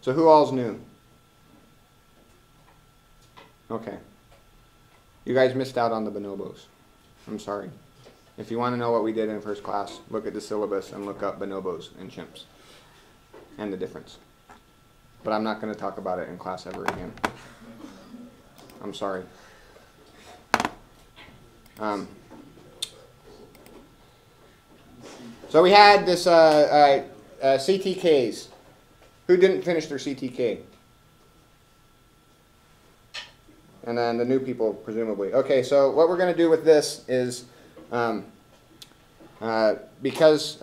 So who all's new? Okay. You guys missed out on the bonobos. I'm sorry. If you want to know what we did in first class, look at the syllabus and look up bonobos and chimps and the difference. But I'm not going to talk about it in class ever again. I'm sorry. So we had this CTKs. Who didn't finish their CTK? And then the new people, presumably. Okay, so what we're going to do with this is, because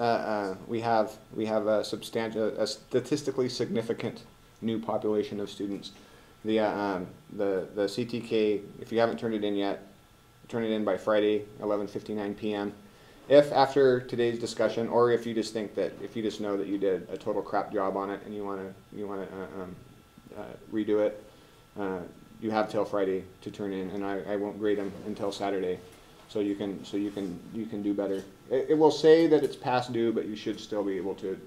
we have a statistically significant new population of students, the CTK, if you haven't turned it in yet, turn it in by Friday, 11:59 p.m. If after today's discussion, or if you just think that, if you just know that you did a total crap job on it and you want to redo it, you have till Friday to turn in, and I won't grade them until Saturday, so you can do better. It will say that it's past due, but you should still be able to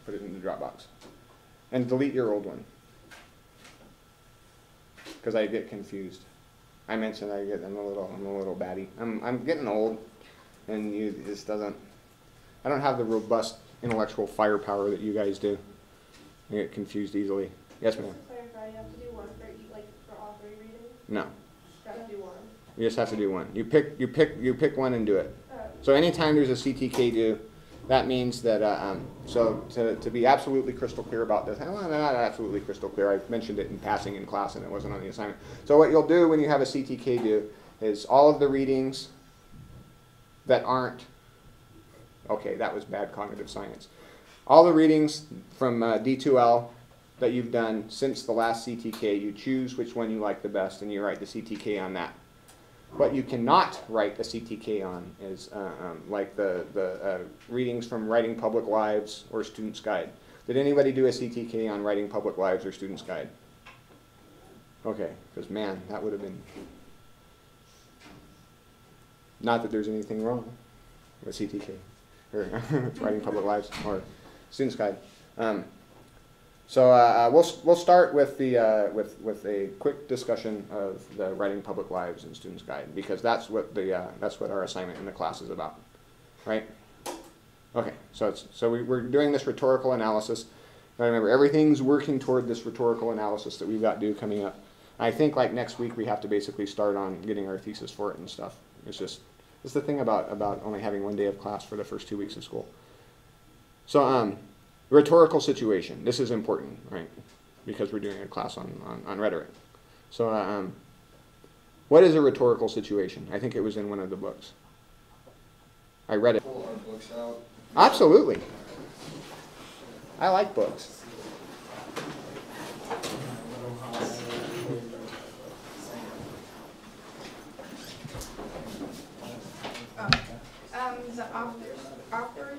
put it in the Dropbox, and delete your old one, because I get confused. I mentioned I'm a little batty. I'm getting old, and it just doesn't. I don't have the robust intellectual firepower that you guys do. I get confused easily. Yes, ma'am. Just to clarify, you have to do one for all three readings? No. You have to do one. You just have to do one. You pick one and do it. So anytime there's a CTK due, that means that so to be absolutely crystal clear about this, well, not absolutely crystal clear. I mentioned it in passing in class, and it wasn't on the assignment. So what you'll do when you have a CTK due is all of the readings that aren't, okay, that was bad cognitive science. All the readings from D2L that you've done since the last CTK, you choose which one you like the best, and you write the CTK on that. What you cannot write a CTK on is like the readings from Writing Public Lives or Student's Guide. Did anybody do a CTK on Writing Public Lives or Student's Guide? Okay, because man, that would have been, not that there's anything wrong with CTK, or Writing Public Lives or Student's Guide. So we'll start with the with a quick discussion of the Writing Public Lives and Students Guide, because that's what our assignment in the class is about, right? Okay, so we're doing this rhetorical analysis. Now remember, everything's working toward this rhetorical analysis that we've got due coming up. I think like next week we have to basically start on getting our thesis for it and stuff. It's the thing about only having one day of class for the first 2 weeks of school. So rhetorical situation. This is important, right? Because we're doing a class on rhetoric. So what is a rhetorical situation? I think it was in one of the books. I read it. Pull our books out. Absolutely. I like books. The author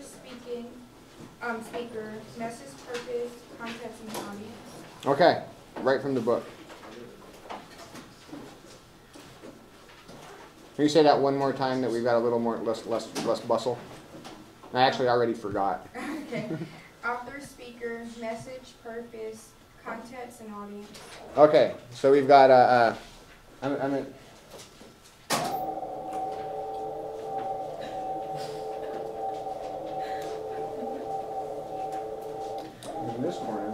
speaker, message, purpose, context, and audience. Okay, right from the book. Can you say that one more time, that we've got a little more less bustle? I actually already forgot. Okay. Author, speaker, message, purpose, context, and audience. Okay, so we've got in this corner,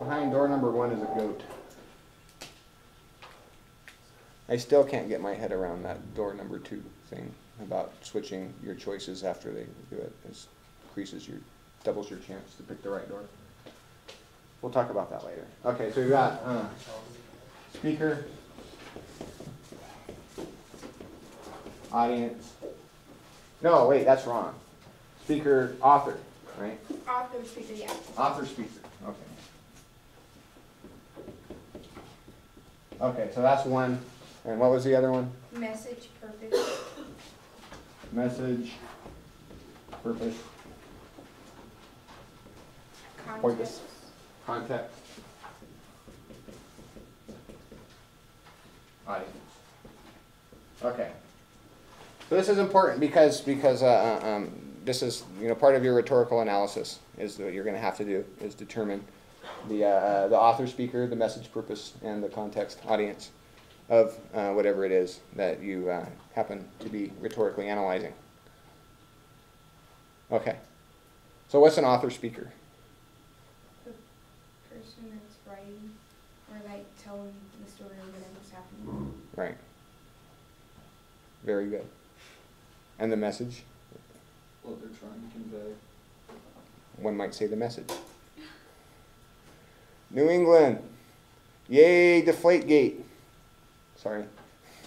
behind door number 1 is a goat. I still can't get my head around that door number 2 thing about switching your choices after they do it. It doubles your chance to pick the right door. We'll talk about that later. Okay, so we've got speaker, audience. No, wait, that's wrong. Speaker, author, right? Author, speaker, yeah. Author, speaker, okay. Okay, so that's one. And what was the other one? Message, purpose. Message, purpose, Context. context, audience. Okay. So this is important because this is, part of your rhetorical analysis is what you're going to have to do, is determine the author, speaker, the message, purpose, and the context, audience of whatever it is that you happen to be rhetorically analyzing. Okay. So what's an author, speaker? The person that's writing or like telling the story of whatever's happening. Right. Very good. And the message? What they're trying to convey. One might say the message. New England. Yay, Deflategate. Sorry.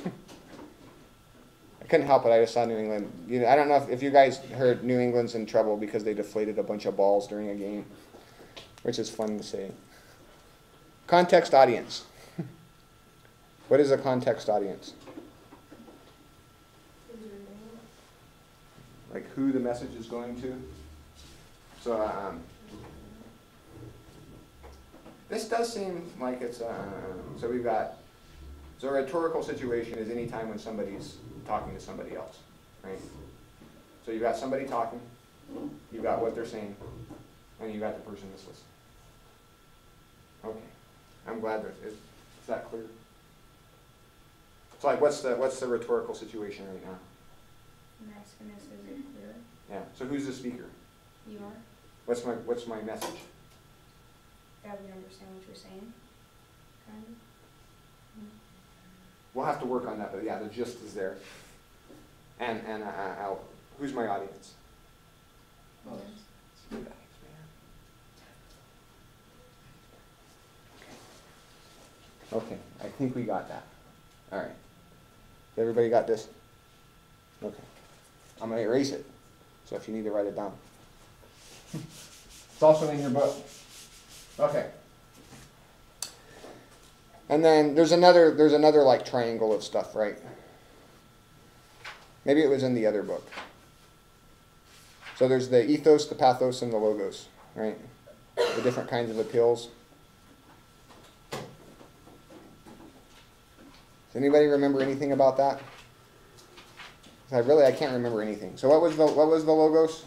I couldn't help it. I just saw New England. I don't know if you guys heard New England's in trouble because they deflated a bunch of balls during a game, which is fun to say. Context audience. What is a context audience? Like who the message is going to. So this does seem like it's, so we've got, so a rhetorical situation is any time when somebody's talking to somebody else, right? So you've got somebody talking, you've got what they're saying, and you've got the person that's listening. Okay, I'm glad is that clear? So like what's the rhetorical situation right now? I'm asking us, is it clear? Yeah, so who's the speaker? You are? What's my message? That we understand what you're saying? Kind of? We'll have to work on that, but yeah, the gist is there. And who's my audience? Us. Okay, I think we got that. All right. Everybody got this? Okay. I'm going to erase it, so if you need to write it down. It's also in your book. Okay. And then there's another like triangle of stuff, right? Maybe it was in the other book. So there's the ethos, the pathos, and the logos, right? The different kinds of appeals. Does anybody remember anything about that? I can't remember anything. So what was the logos?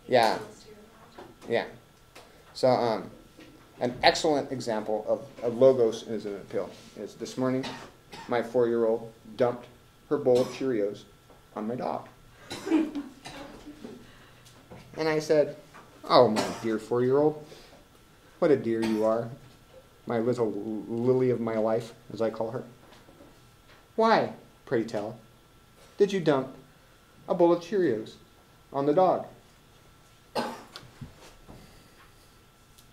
Yeah. Yeah. So an excellent example of a logos as an appeal is this morning my 4-year-old dumped her bowl of Cheerios on my dog. And I said, "Oh, my dear 4-year-old, what a dear you are. My little lily of my life," as I call her. "Why, pray tell, did you dump a bowl of Cheerios on the dog?" I was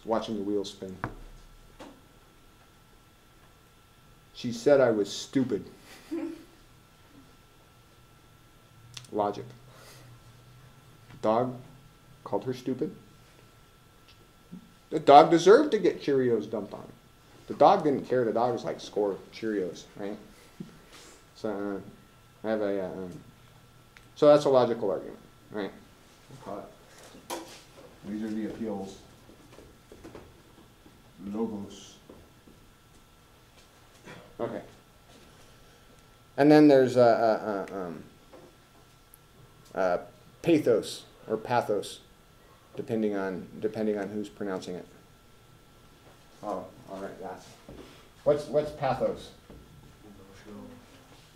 watching the wheels spin. "She said I was stupid." Logic. Dog called her stupid. The dog deserved to get Cheerios dumped on him. The dog didn't care. The dog was like, "Score Cheerios," right? So I have a. So that's a logical argument, right? These are the appeals. Logos. Okay. And then there's pathos or pathos, depending on who's pronouncing it. Oh, all right, that's. What's pathos?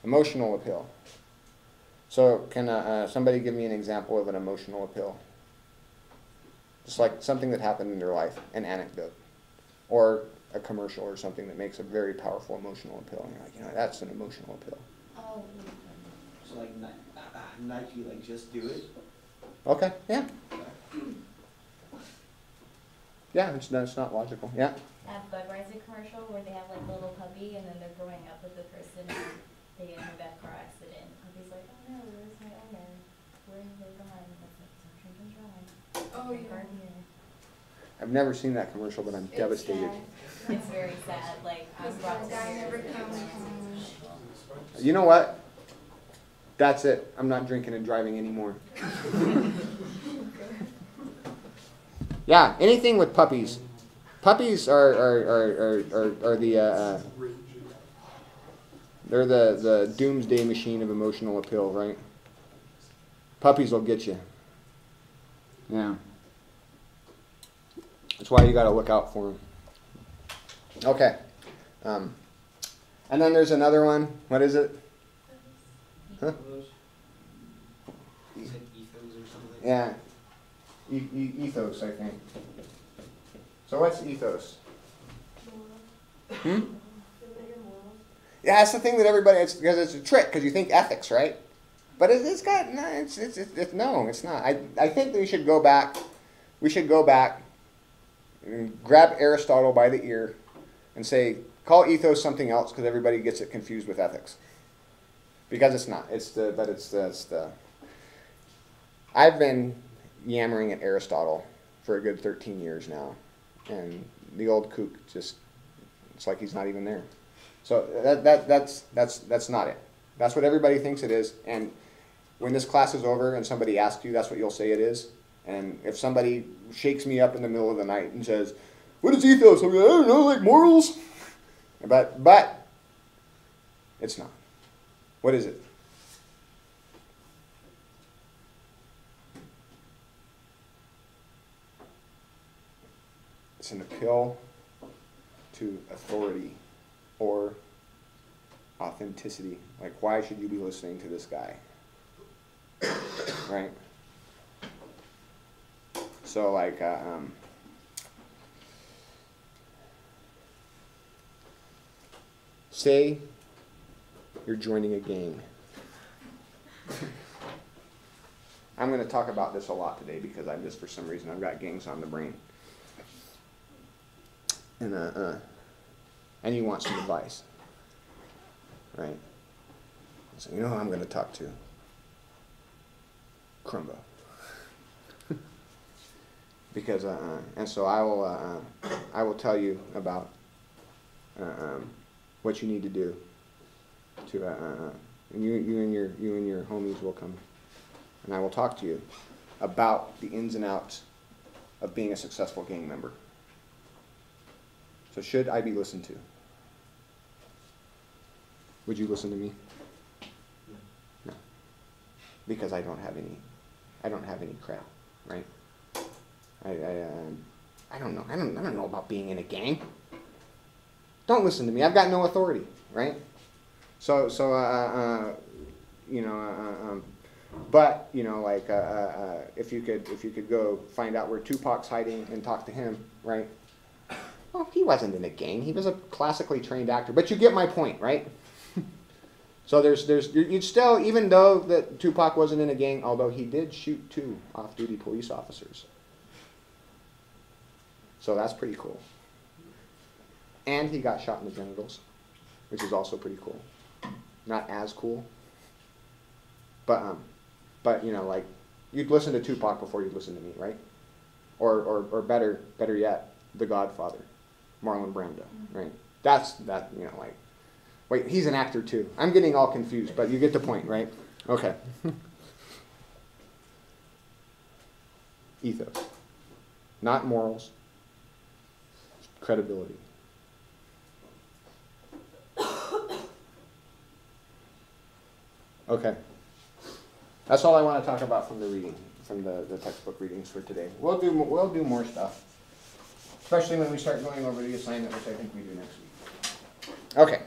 Emotional appeal. So can somebody give me an example of an emotional appeal? Just like something that happened in your life, an anecdote, or a commercial or something that makes a very powerful emotional appeal. And you're like, that's an emotional appeal. Oh, so like Nike, like just do it. Okay, yeah. Yeah, it's not logical. Yeah. That Budweiser commercial where they have like a little puppy and then they're growing up with the person and they get in a bad car accident. The puppy's like, "Oh no, where's my owner? Where have they gone?" That's like, "Don't drink and drive." Oh, yeah. Gardener. I've never seen that commercial, but I'm It's devastated. sad. It's very sad. Like, I was Because brought the to guy tears never with comes it. home. You know what? That's it. I'm not drinking and driving anymore. Yeah, anything with puppies. Puppies are the they're the doomsday machine of emotional appeal, right? Puppies will get you. Yeah. That's why you got to look out for them. Okay. And then there's another one. What is it? Huh? You said ethos or something? Yeah. Ethos, I think. So what's ethos? Hmm? Yeah, that's the thing that everybody, it's because it's a trick, because you think ethics, right? But it's got, no, no, it's not. I think that we should go back and grab Aristotle by the ear and say, call ethos something else, because everybody gets it confused with ethics. Because it's not. I've been yammering at Aristotle for a good 13 years now, and the old kook just, it's like he's not even there. So that's not it. That's what everybody thinks it is, and when this class is over and somebody asks you, that's what you'll say it is. And if somebody shakes me up in the middle of the night and says, what is ethos? I'm like, I don't know, like morals. But it's not. What is it? It's an appeal to authority or authenticity. Like, why should you be listening to this guy? Right? So, like, say you're joining a gang. I'm going to talk about this a lot today because I just, for some reason, I've got gangs on the brain. And you want some advice, right? So you know who I'm going to talk to? Crumbo. Because and so I will tell you about what you need to do to and you and your homies will come, and I will talk to you about the ins and outs of being a successful gang member. So should I be listened to? Would you listen to me? No. Because I don't have any crap, right? I don't know. I don't know about being in a gang. Don't listen to me. I've got no authority, right? So you know, but you know, like if you could go find out where Tupac's hiding and talk to him, right? Well, he wasn't in a gang. He was a classically trained actor. But you get my point, right? So you'd still, even though that Tupac wasn't in a gang, although he did shoot 2 off-duty police officers. So that's pretty cool. And he got shot in the genitals, which is also pretty cool. Not as cool. But you know, like, you'd listen to Tupac before you'd listen to me, right? Or better yet, The Godfather, Marlon Brando, right? That, you know, like, wait, he's an actor too. I'm getting all confused, but you get the point, right? Okay. Ethos. Not morals. Credibility. Okay. That's all I want to talk about from the reading, from the textbook readings for today. We'll do more stuff, especially when we start going over the assignment, which I think we do next week. Okay.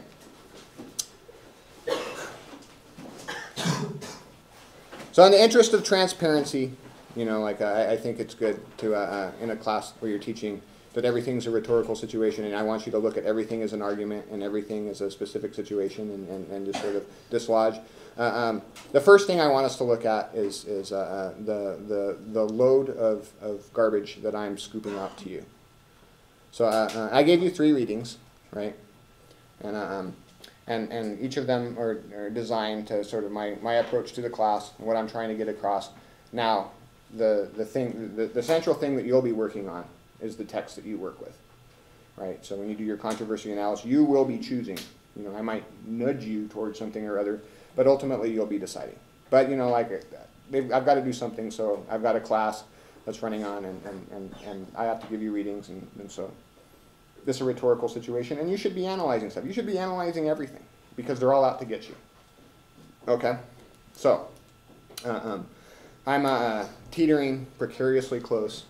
So in the interest of transparency, you know, like I think it's good to, in a class where you're teaching that everything's a rhetorical situation, and I want you to look at everything as an argument and everything as a specific situation and just sort of dislodge. The first thing I want us to look at is the load of garbage that I'm scooping out to you. So I gave you 3 readings, right? And each of them are designed to sort of my approach to the class, what I'm trying to get across. Now, the central thing that you'll be working on is the text that you work with, right? So when you do your controversy analysis, you will be choosing. You know, I might nudge you towards something or other, but ultimately you'll be deciding. But you know, like I've got to do something, so I've got a class that's running on, and I have to give you readings, and so this is a rhetorical situation, and you should be analyzing stuff. You should be analyzing everything because they're all out to get you. Okay, so I'm teetering precariously close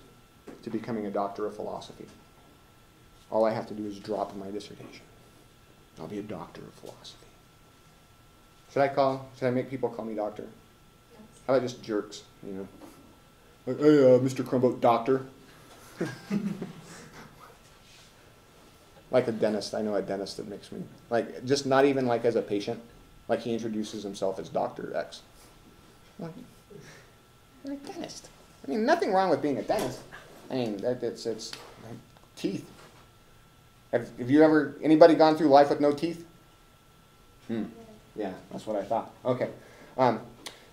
to becoming a doctor of philosophy. All I have to do is drop my dissertation. I'll be a doctor of philosophy. Should I make people call me doctor? How about just jerks, you know? Like, hey, Mr. Crumbo, doctor. Like a dentist. I know a dentist that makes me, like, just not even like as a patient. Like he introduces himself as Dr. X. Like, you're a dentist. I mean, nothing wrong with being a dentist. I mean, it's teeth. Have you ever, anybody gone through life with no teeth? Yeah, that's what I thought. Okay. But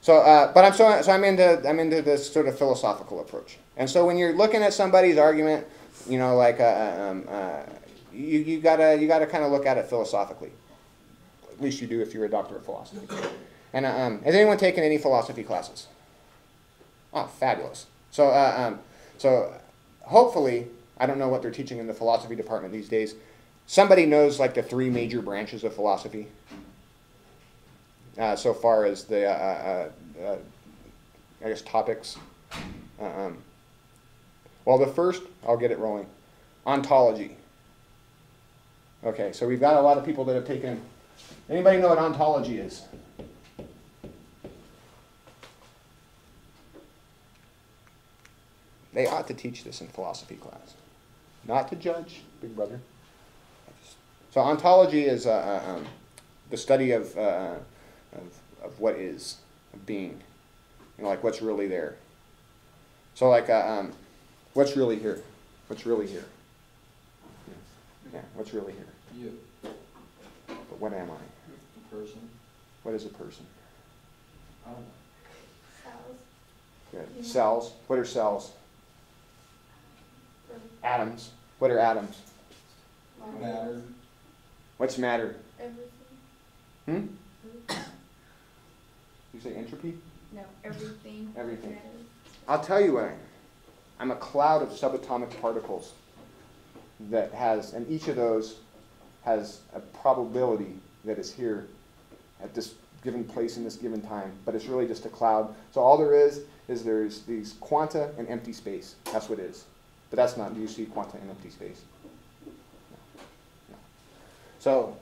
I'm into this sort of philosophical approach. And so when you're looking at somebody's argument, you know, like you gotta kind of look at it philosophically. At least you do if you're a doctor of philosophy. And has anyone taken any philosophy classes? Oh, fabulous. So hopefully, I don't know what they're teaching in the philosophy department these days. Somebody knows like the 3 major branches of philosophy. So far as the I guess topics. Well, the first, I'll get it rolling. Ontology. Okay, so we've got a lot of people that have taken. Anybody know what ontology is? They ought to teach this in philosophy class. Not to judge, big brother. So ontology is the study of what is, of being. You know, like what's really there. So like, what's really here? What's really here? Yeah, what's really here? You, But what am I? the person. What is a person? I don't know. Cells. Good. Cells. What are cells? Atoms. What are atoms? Matter. What's matter? Everything. You say entropy? No, everything. Everything. Matters. I'll tell you what I am. I'm a cloud of subatomic particles that has, and each of those has a probability that is here at this given place in this given time, but it's really just a cloud. So all there is there's these quanta and empty space. That's what it is. But that's not, do you see quanta and empty space? No.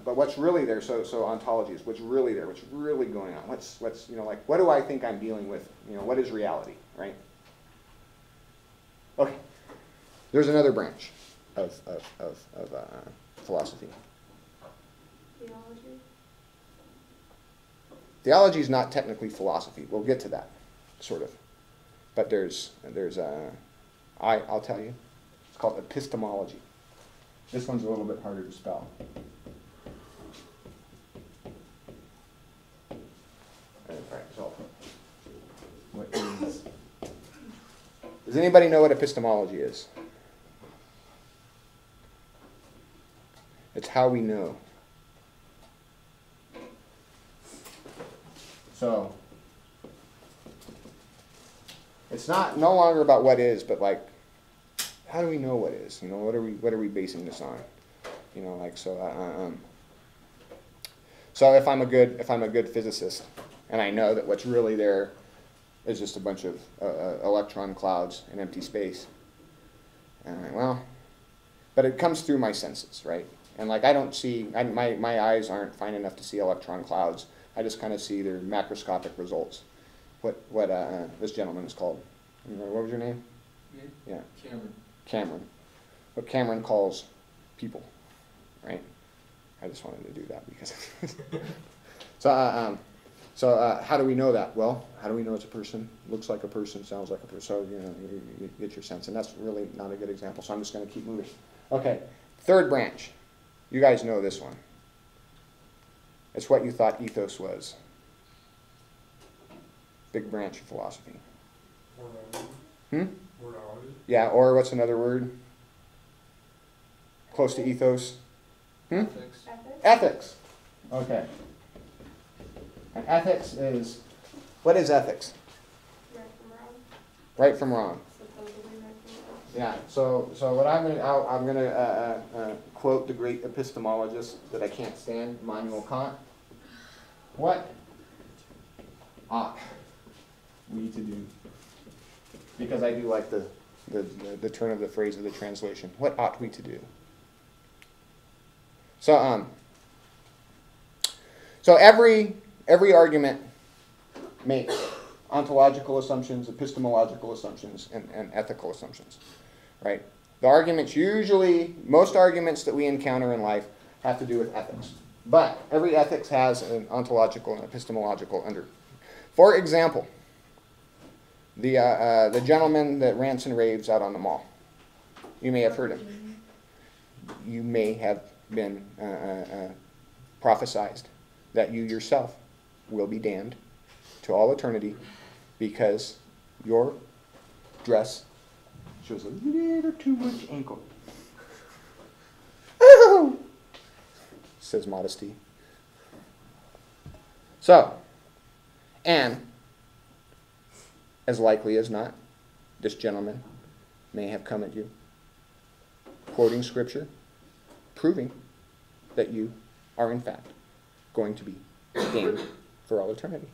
But what's really there, so ontology is what's really there, what's really going on, what's you know, like, what do I think I'm dealing with, you know, what is reality, right? Okay, there's another branch of philosophy. Theology. Theology is not technically philosophy. We'll get to that, sort of. But I'll tell you, it's called epistemology. This one's a little bit harder to spell. What is? Does anybody know what epistemology is? It's how we know. So it's no longer about what is, but like, how do we know what is? You know, what are we basing this on? You know, like so. So if I'm a good physicist, and I know that what's really there is just a bunch of electron clouds in empty space, and well, but it comes through my senses, right? And like I don't see, my eyes aren't fine enough to see electron clouds. I just kind of see their macroscopic results. What this gentleman is called? What was your name? Me? Yeah. Cameron. What Cameron calls people, right? I just wanted to do that because. So how do we know that? Well, how do we know it's a person? Looks like a person, sounds like a person. So you know, you get your sense, and that's really not a good example. So I'm just going to keep moving. Okay, third branch. You guys know this one. It's what you thought ethos was. Big branch of philosophy. Yeah, or what's another word? Close to ethos? Ethics. Ethics. Okay. And ethics is, what is ethics? Right from wrong. Right from wrong. Supposedly right from wrong. Yeah. So what I'm gonna quote the great epistemologist that I can't stand, Immanuel Kant. What ought we to do? Because I do like the turn of the phrase of the translation. What ought we to do? So every argument makes ontological assumptions, epistemological assumptions, and ethical assumptions, right? The arguments usually, most arguments that we encounter in life have to do with ethics. But every ethics has an ontological and epistemological under. For example, the gentleman that rants and raves out on the mall. You may have heard him. You may have been prophesied that you yourself will be damned to all eternity because your dress shows a little too much ankle. Oh! Says modesty. So, and as likely as not, this gentleman may have come at you, quoting scripture, proving that you are in fact going to be damned for all eternity.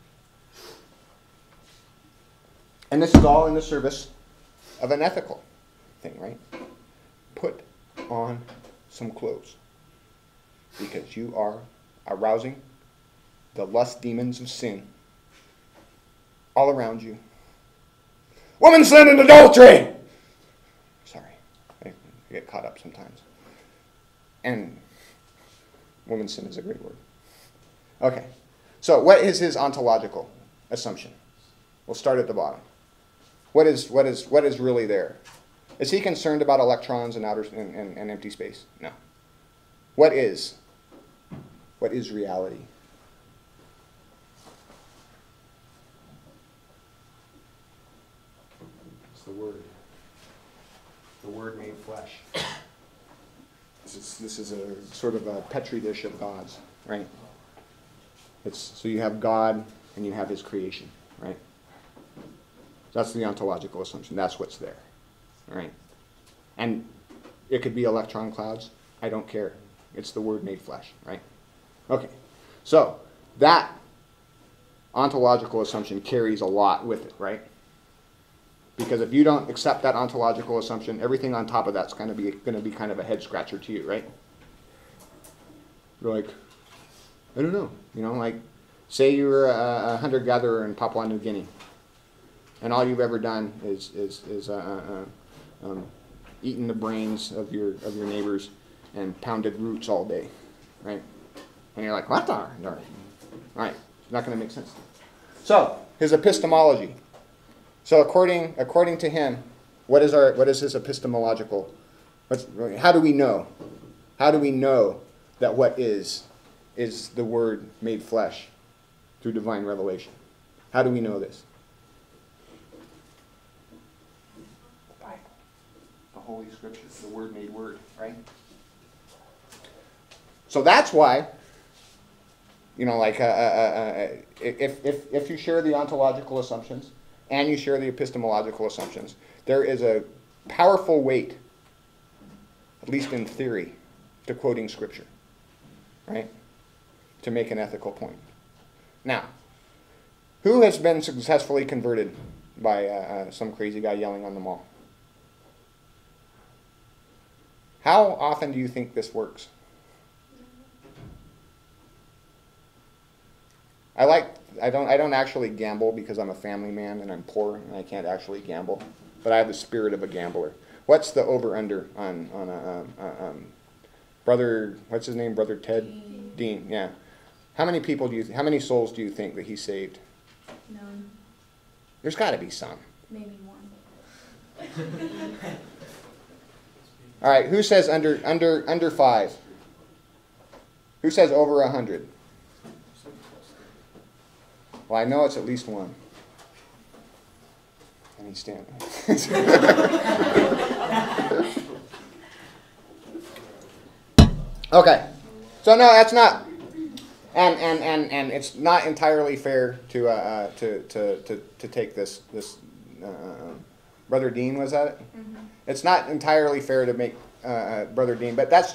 And this is all in the service of an ethical thing, right? Put on some clothes, because you are arousing the lust demons of sin all around you. Woman sin and adultery! Sorry, I get caught up sometimes. And woman sin is a great word. Okay, so what is his ontological assumption? We'll start at the bottom. What is really there? Is he concerned about electrons and outer and empty space? No. What is reality? It's the Word. The Word made flesh. This is a sort of a petri dish of gods, right? So you have God and you have His creation, right? That's the ontological assumption. That's what's there, right? And it could be electron clouds. I don't care. It's the Word made flesh, right? Okay, so that ontological assumption carries a lot with it, right? Because if you don't accept that ontological assumption, everything on top of that's going to be kind of a head scratcher to you, right? You're like, I don't know, like say you're a hunter-gatherer in Papua New Guinea, and all you've ever done is eaten the brains of your neighbors and pounded roots all day, right? And you're like, what the? All right, it's not going to make sense. So his epistemology. So according to him, what is his epistemological? How do we know? How do we know that what is the Word made flesh through divine revelation? How do we know this? The Bible, the Holy Scriptures, the Word made Word, right? So that's why, if you share the ontological assumptions and you share the epistemological assumptions, there is a powerful weight, at least in theory, to quoting Scripture, right? To make an ethical point. Now, who has been successfully converted by some crazy guy yelling on the mall? How often do you think this works? I don't actually gamble because I'm a family man and I'm poor and I can't actually gamble, but I have the spirit of a gambler. What's the over/under on brother? What's his name? Brother Ted Dean. Yeah. How many how many souls do you think that he saved? None. There's got to be some. Maybe one. All right. Who says under 5? Who says over 100? Well, I know it's at least one. And he's standing. Okay. So no, that's not, and it's not entirely fair to take this Brother Dean, was that it? Mm-hmm. It's not entirely fair to make Brother Dean, but that's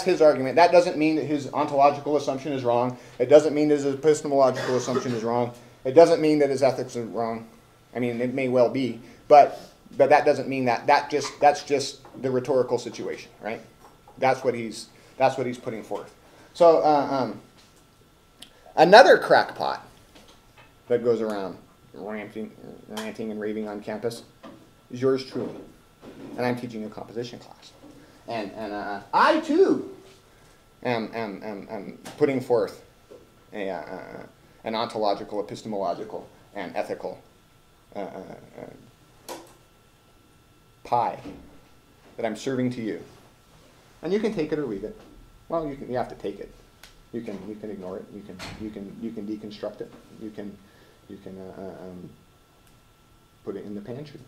his argument. That doesn't mean that his ontological assumption is wrong. It doesn't mean that his epistemological assumption is wrong. It doesn't mean that his ethics are wrong. I mean, it may well be, but that doesn't mean that's just the rhetorical situation, right? That's what he's putting forth. So another crackpot that goes around ranting and raving on campus is yours truly, and I'm teaching a composition class, and I too am putting forth an ontological, epistemological, and ethical pie that I'm serving to you, and you can take it or leave it. Well, you have to take it. You can ignore it. You can deconstruct it. You can put it in the pantry.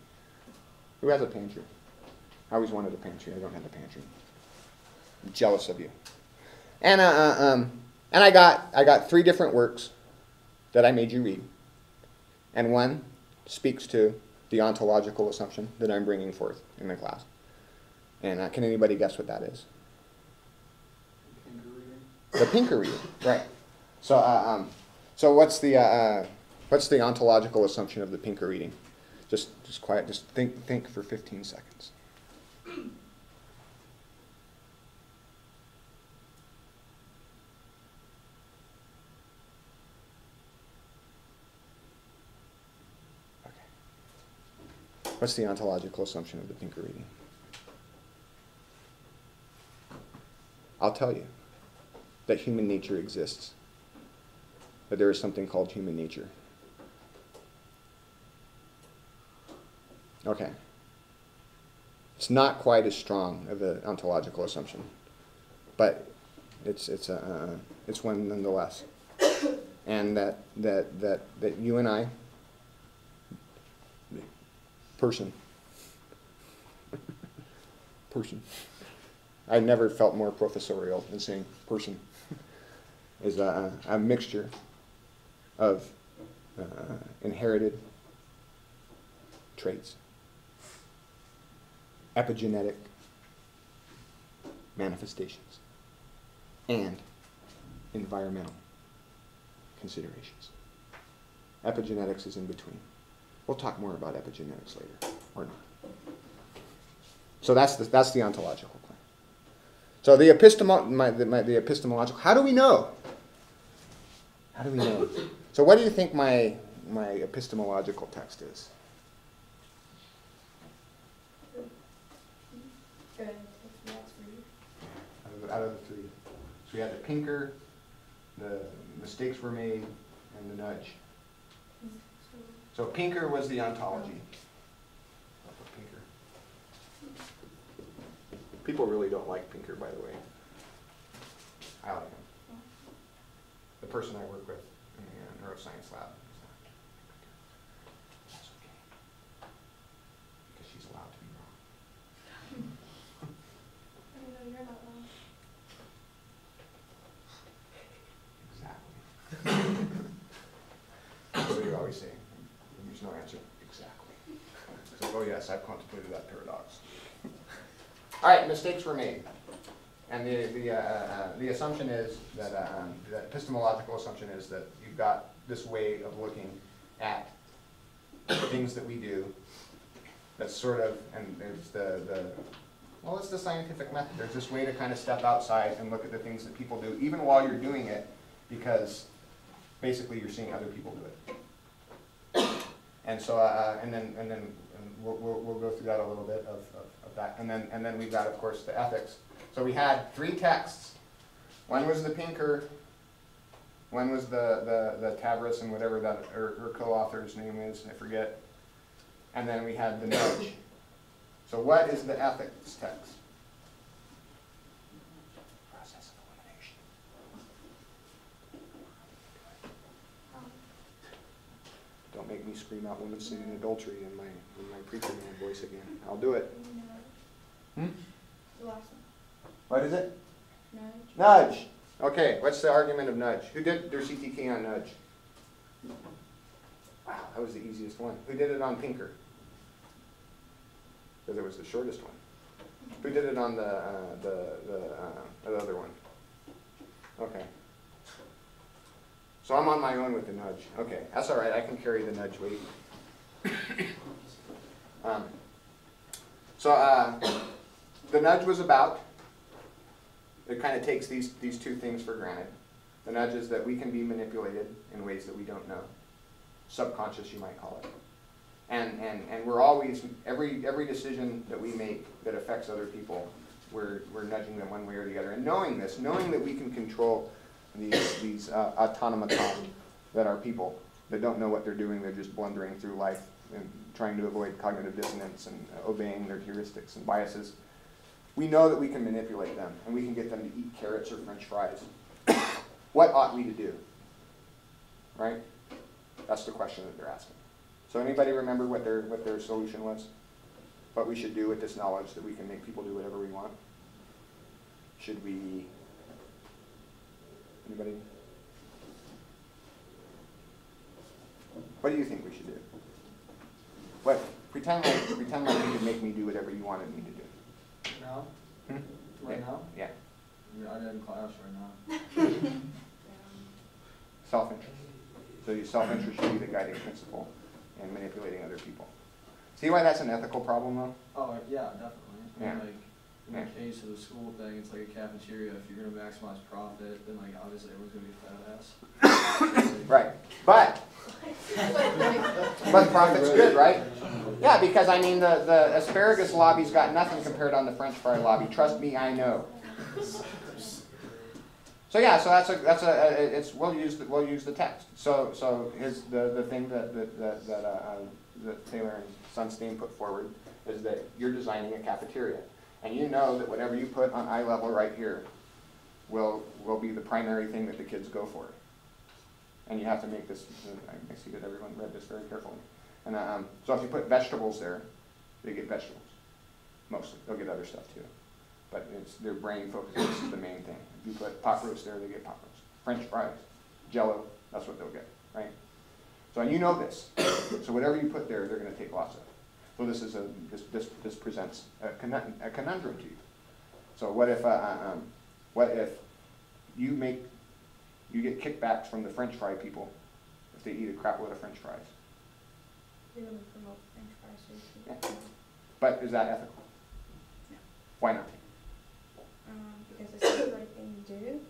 Who has a pantry? I always wanted a pantry. I don't have a pantry. I'm jealous of you. And I got 3 different works that I made you read, and one speaks to the ontological assumption that I'm bringing forth in the class. And can anybody guess what that is? Pinker reading. The Pinker reading, right? So what's the ontological assumption of the Pinker reading? Just quiet. Just think for 15 seconds. Okay. What's the ontological assumption of the Pinker reading? I'll tell you. That human nature exists. That there is something called human nature. Okay. It's not quite as strong of an ontological assumption, but it's one nonetheless. And that you and I, person, I never felt more professorial than saying person, is a mixture of inherited traits, epigenetic manifestations, and environmental considerations. Epigenetics is in between. We'll talk more about epigenetics later, or not. So that's the ontological plan. So the epistemological, how do we know? How do we know? So what do you think my epistemological text is? Good. That's for you. Out of the 3. So we had the Pinker, the mistakes were made, and the nudge. So Pinker was the ontology. Pinker. People really don't like Pinker, by the way. I like him. The person I work with in the neuroscience lab. That's okay. Because she's allowed to be wrong. I know you're not wrong. Exactly. That's what you always say. There's no answer. Exactly. It's like, oh yes, I've contemplated that paradox. All right, mistakes were made. And the assumption is that the epistemological assumption is that you've got this way of looking at things that we do that's sort of, and there's it's the scientific method. There's this way to kind of step outside and look at the things that people do, even while you're doing it, because basically you're seeing other people do it. And so, and then we'll go through that a little bit of that, and then we've got, of course, the ethics. So we had 3 texts. One was the Pinker, one was the Tavris and whatever that her co-author's name is, I forget, and then we had the nudge. So what is the ethics text? Process of elimination. Don't make me scream out women sinning adultery in my preacher man voice again. I'll do it. No. Hmm? The last one. What is it? Nudge. Nudge. Okay, what's the argument of nudge? Who did their CTK on nudge? Wow, that was the easiest one. Who did it on Pinker? Because it was the shortest one. Who did it on the other one? Okay. So I'm on my own with the nudge. Okay, that's all right. I can carry the nudge weight. So the nudge was about, it kind of takes these two things for granted. The nudge is that we can be manipulated in ways that we don't know. Subconscious, you might call it. And we're always, every decision that we make that affects other people, we're nudging them one way or the other. And knowing this, knowing that we can control these automaton that are people that don't know what they're doing, they're just blundering through life and trying to avoid cognitive dissonance and obeying their heuristics and biases. We know that we can manipulate them and we can get them to eat carrots or French fries. What ought we to do? Right? That's the question that they're asking. So anybody remember what their solution was? What we should do with this knowledge that we can make people do whatever we want? Should we? Anybody? What do you think we should do? What? Pretend like you could make me do whatever you wanted me to do. Now? Hmm? Right Yeah. now? Yeah. I'm in class right now. Self-interest. So your self-interest should be the guiding principle in manipulating other people. See why that's an ethical problem, though? Oh, yeah, definitely. I mean, Yeah. like, in the case of the school thing, it's like a cafeteria. If you're gonna maximize profit, then like obviously everyone's gonna be a fat ass. Right. But profit's good, right? Yeah, because I mean the asparagus lobby's got nothing compared on the French fry lobby. Trust me, I know. So yeah, so we'll use the text. So here's the thing that Taylor and Sunstein put forward is that you're designing a cafeteria, and you know that whatever you put on eye level right here will be the primary thing that the kids go for. And you have to make this. I see that everyone read this very carefully. And so if you put vegetables there, they get vegetables. Mostly, they'll get other stuff too. But it's their brain focus. This is the main thing. If you put pot roast there, they get pot roast. French fries, Jello, that's what they'll get, right? So and you know this. So whatever you put there, they're going to take lots of. So this presents a conundrum to you. So what if you get kickbacks from the French fry people if they eat a crap load of French fries? You're going to promote French fries, so you Yeah. should- But is that ethical? No. Why not? Because it's the right thing to do.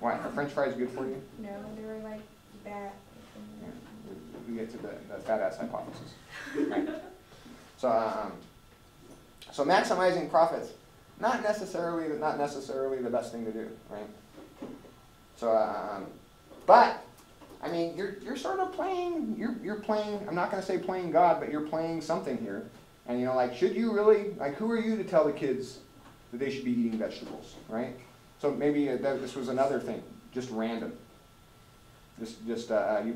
Why? Are French fries good for you? No, they were like bad. Yeah, we get to the fat ass hypothesis. Right? So maximizing profits, not necessarily the best thing to do, right? So but I mean you're sort of playing you're playing, I'm not going to say playing God, but you're playing something here. And like, should you really, like, who are you to tell the kids that they should be eating vegetables, right? So maybe this was another thing, just random. You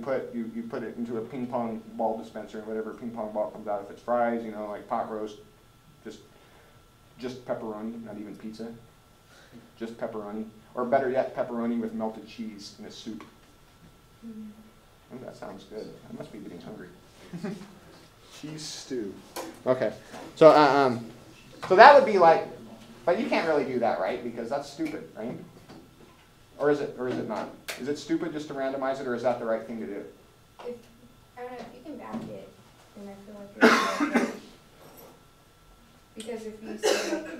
put it into a ping pong ball dispenser, and whatever ping pong ball comes out, if it's fries, like pot roast, just pepperoni, not even pizza, just pepperoni, or better yet, pepperoni with melted cheese in a soup. Oh, that sounds good. I must be getting hungry. Cheese stew. Okay, so that would be like, but you can't really do that, right? Because that's stupid, right? Or is it not? Is it stupid just to randomize it, or is that the right thing to do? If, I don't know, if you can back it, then I feel like you're doing it. Because if you say, like,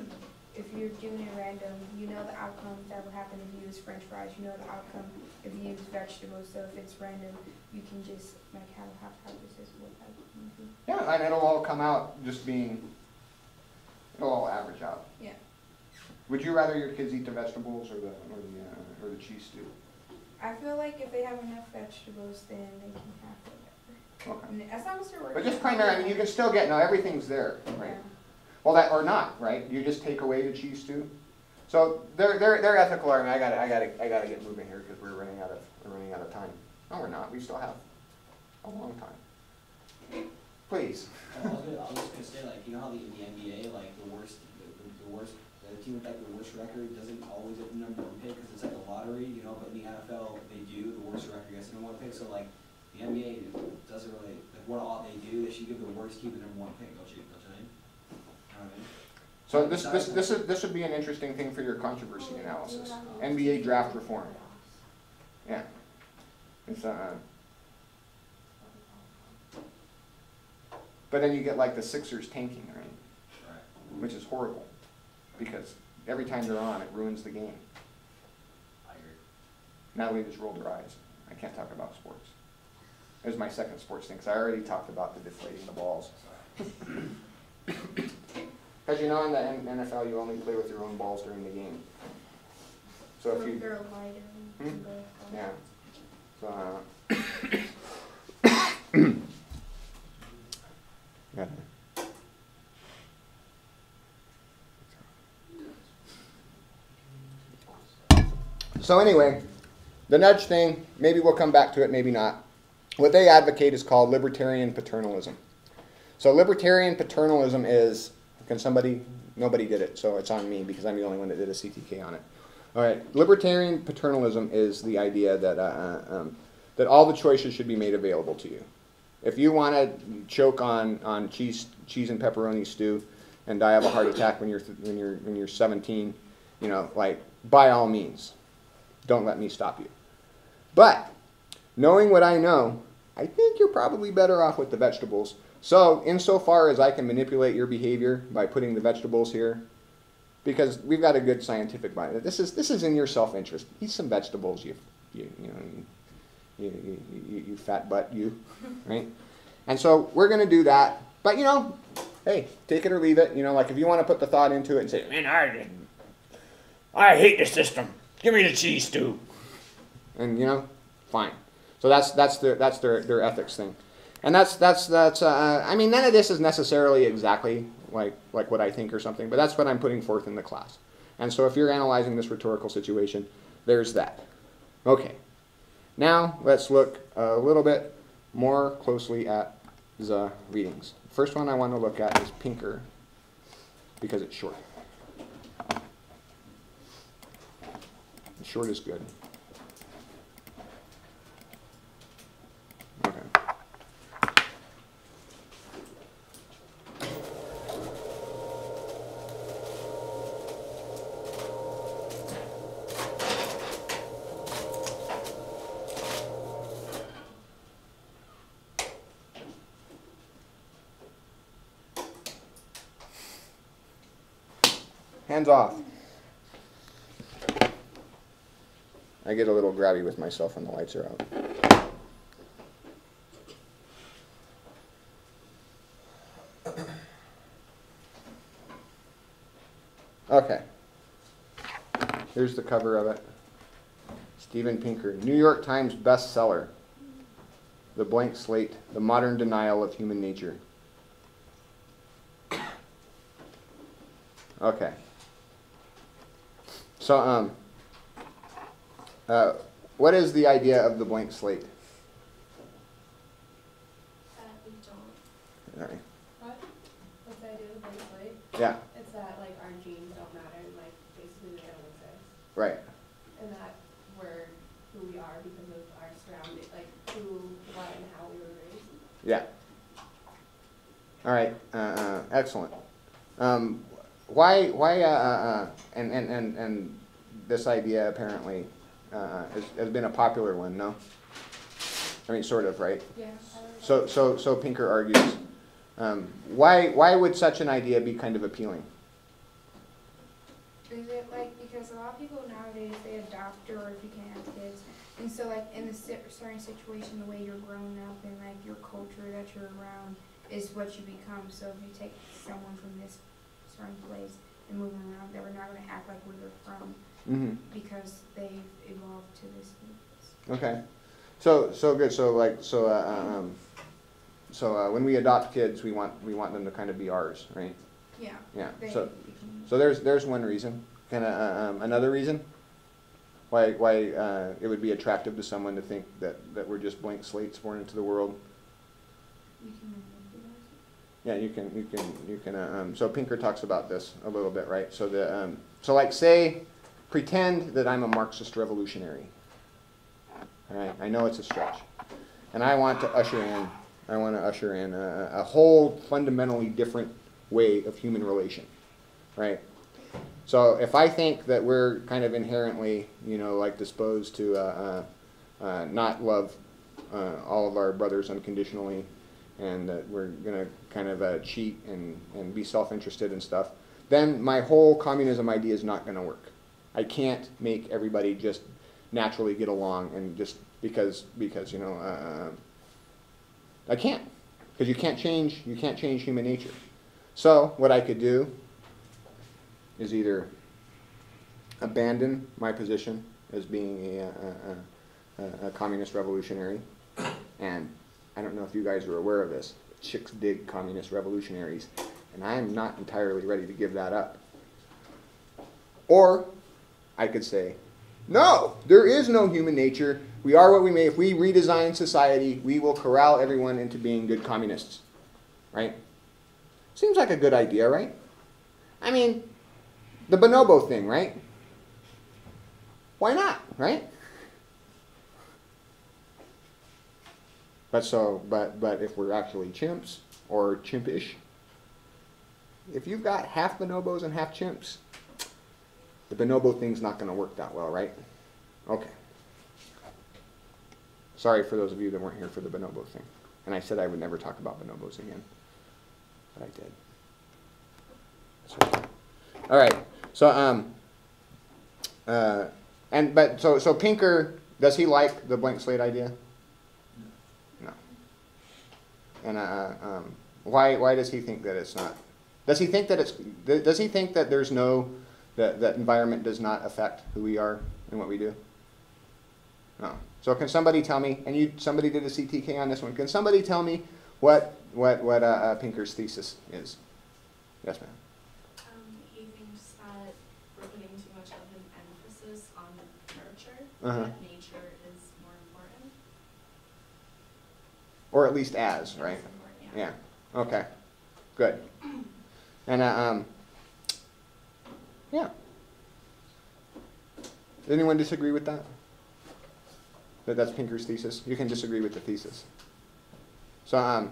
if you're doing it random, you know the outcome that will happen if you use French fries. You know the outcome if you use vegetables. So if it's random, you can just like have a hypothesis what type of movie. Yeah, and it'll all come out just being, it'll all average out. Yeah. Would you rather your kids eat the vegetables or the cheese stew? I feel like if they have enough vegetables, then they can have whatever. Okay. And as long as they're working. But just primarily, I mean, you can still get, no, everything's there, right? Yeah. Well, that or not, right? You just take away the cheese stew. So they're ethical. I mean, I gotta get moving here because we're running out of time. No, we're not. We still have a long time. Please. I was just gonna say, like, you know how the NBA, like, the team with like the worst record doesn't always get the number one pick because it's like a lottery, but in the NFL they do, the worst record gets the number one pick. So like the NBA doesn't really, like, what all they do, they should give the worst team the number one pick, don't you think? You know what I mean? So this would be an interesting thing for your controversy analysis. NBA draft reform. Yeah. It's but then you get like the Sixers tanking, right? Right. steroids is horrible because every time they're on, it ruins the game. I agree. Natalie just rolled her eyes. I can't talk about sports. It was my second sports thing, because I already talked about the deflating the balls. Because you know in the NFL, you only play with your own balls during the game. So if you... They're lighter and Yeah. So, yeah. So anyway, the nudge thing, maybe we'll come back to it, maybe not. What they advocate is called libertarian paternalism. So libertarian paternalism is, can somebody, nobody did it, so it's on me because I'm the only one that did a CTK on it. All right, libertarian paternalism is the idea that, that all the choices should be made available to you. If you want to choke on cheese and pepperoni stew and die of a heart attack when you're 17, you know, like, by all means, don't let me stop you. But knowing what I know, I think you're probably better off with the vegetables. So insofar as I can manipulate your behavior by putting the vegetables here, because we've got a good scientific mind. This is in your self-interest. Eat some vegetables, you fat butt, you, right? And so we're going to do that. But, you know, hey, take it or leave it. You know, like if you want to put the thought into it and say, man, I hate the system. Give me the cheese stew. And, you know, fine. So that's their ethics thing. And that's I mean, none of this is necessarily exactly like what I think or something, but that's what I'm putting forth in the class. And so if you're analyzing this rhetorical situation, there's that. Okay. Now let's look a little bit more closely at the readings. First one I want to look at is Pinker, because it's short. Short is good. Okay. Hands off. I get a little grabby with myself when the lights are out. Okay. Here's the cover of it. Steven Pinker, New York Times bestseller. The Blank Slate, The Modern Denial of Human Nature. Okay. So, what is the idea of the blank slate? That we don't. All right. What? What's the idea of the blank slate? Yeah. It's that like our genes don't matter and like basically they don't exist. Right. And that we're who we are because of our surrounding, like who, what, and how we were raised. Yeah. All right. Excellent. Why and this idea apparently has been a popular one, no? I mean, sort of, right? Yeah. So Pinker argues, why would such an idea be kind of appealing? Is it like, because a lot of people nowadays, they adopt or if you can't have kids, and so like in the certain situation, the way you're grown up and like your culture that you're around is what you become. So if you take someone from this certain place and move them around, they're not going to act like where they're from because they've evolved to this. Okay. So good. So when we adopt kids, we want them to kind of be ours, right? Yeah. Yeah. They So there's one reason. Kind of another reason why it would be attractive to someone to think that we're just blank slates born into the world. You can manipulate it. Yeah, you can. So Pinker talks about this a little bit, right? So so like say, pretend that I'm a Marxist revolutionary. All right, I know it's a stretch, and I want to usher in a whole fundamentally different way of human relation, right? So if I think that we're kind of inherently, like disposed to not love all of our brothers unconditionally, and that we're going to kind of cheat and be self-interested and stuff, then my whole communism idea is not going to work. I can't make everybody just naturally get along and just because you know I can't, because you can't change human nature. So what I could do is either abandon my position as being a communist revolutionary, and I don't know if you guys are aware of this, but chicks dig communist revolutionaries, and I am not entirely ready to give that up. Or I could say, no, there is no human nature. We are what we may. If we redesign society, we will corral everyone into being good communists. Right? Seems like a good idea, right? I mean, the bonobo thing, right? Why not, right? But if we're actually chimps or chimpish, if you've got half bonobos and half chimps, the bonobo thing's not going to work that well, right? Okay. Sorry for those of you that weren't here for the bonobo thing. And I said I would never talk about bonobos again. But I did. That's okay. All right. So, so Pinker, does he like the blank slate idea? No. And why does he think that it's not? Does he think that it's? Does he think that there's no that environment does not affect who we are and what we do? No. So can somebody tell me? And somebody did a CTK on this one. Can somebody tell me what Pinker's thesis is? Yes, ma'am. He thinks that we're putting too much of an emphasis on nurture, Uh-huh. that nature is more important. Or at least as, right? It's important, yeah. Yeah. Okay. Good. And yeah. Does anyone disagree with that? That's Pinker's thesis? You can disagree with the thesis. So I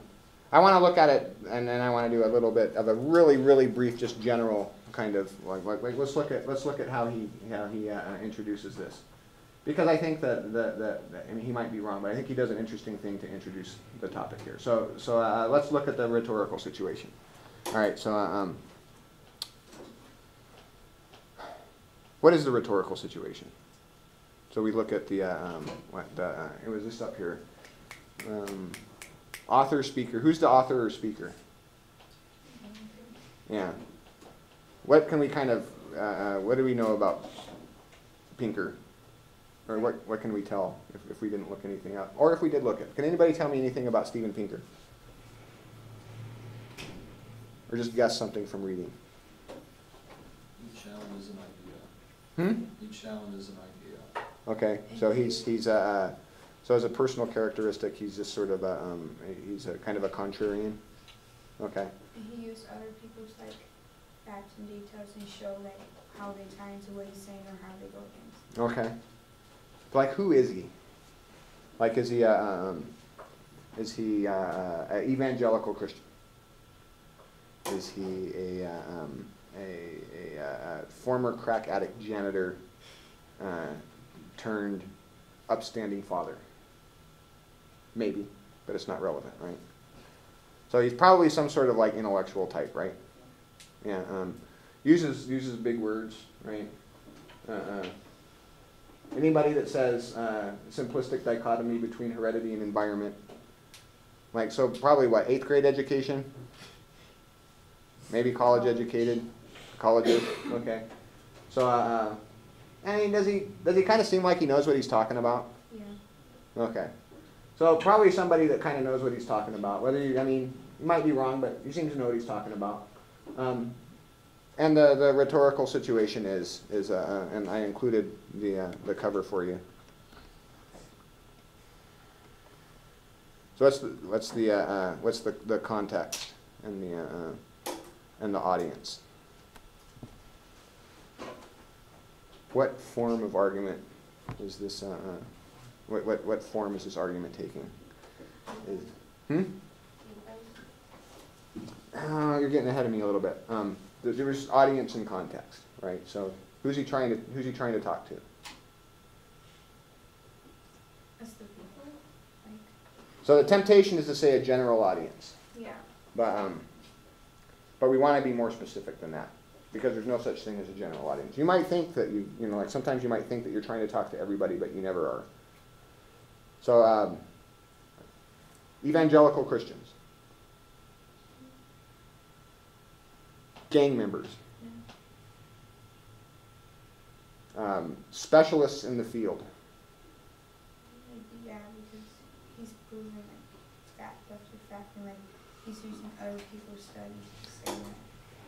want to look at it, and then I want to do a little bit of a really, really brief, just general kind of like let's look at how he introduces this, because I think that I mean, he might be wrong, but I think he does an interesting thing to introduce the topic here. So let's look at the rhetorical situation. All right. So what is the rhetorical situation? So we look at the it was this up here. Author, speaker. Who's the author or speaker? Yeah. What can we kind of what do we know about Pinker? Or what can we tell if we didn't look anything up? Or if we did look it. Can anybody tell me anything about Steven Pinker? Or just guess something from reading? He challenges an idea. He challenges an idea. Okay, so he's so as a personal characteristic, he's just sort of he's a kind of a contrarian. Okay. And he used other people's like facts and details and show like how they tie into what he's saying or how they go against. Okay. Like, who is he? Like, is he an evangelical Christian? Is he a former crack addict janitor turned upstanding father? Maybe, but it's not relevant, right? So he's probably some sort of like intellectual type, right? Yeah. Uses big words, right? Anybody that says simplistic dichotomy between heredity and environment, like, so probably what, 8th grade education? Maybe college educated, colleges, okay. So, I mean, does he kind of seem like he knows what he's talking about? Yeah. Okay. So probably somebody that kind of knows what he's talking about. Whether I mean, you might be wrong, but he seems to know what he's talking about. And the rhetorical situation is and I included the cover for you. So what's the context and the audience? What form of argument is this? What form is this argument taking? You're getting ahead of me a little bit. There's audience and context, right? So who's he trying to talk to? That's the people. Like, So the temptation is to say a general audience, yeah. but we want to be more specific than that. because there's no such thing as a general audience. You might think that you know, like sometimes you might think that you're trying to talk to everybody, but you never are. So, evangelical Christians, gang members, specialists in the field. Yeah, because he's proven like fact after fact, and like he's using other people's studies to say that.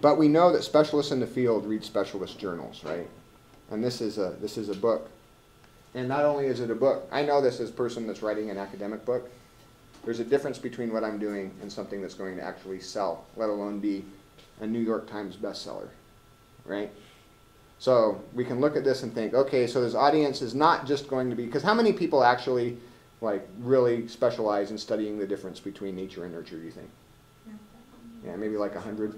But we know that specialists in the field read specialist journals, right? And this is a book. And not only is it a book, I know this as a person that's writing an academic book. There's a difference between what I'm doing and something that's going to actually sell, let alone be a New York Times bestseller, right? So we can look at this and think, okay, so this audience is not just going to be, because how many people actually like really specialize in studying the difference between nature and nurture, do you think? Yeah, maybe like 100.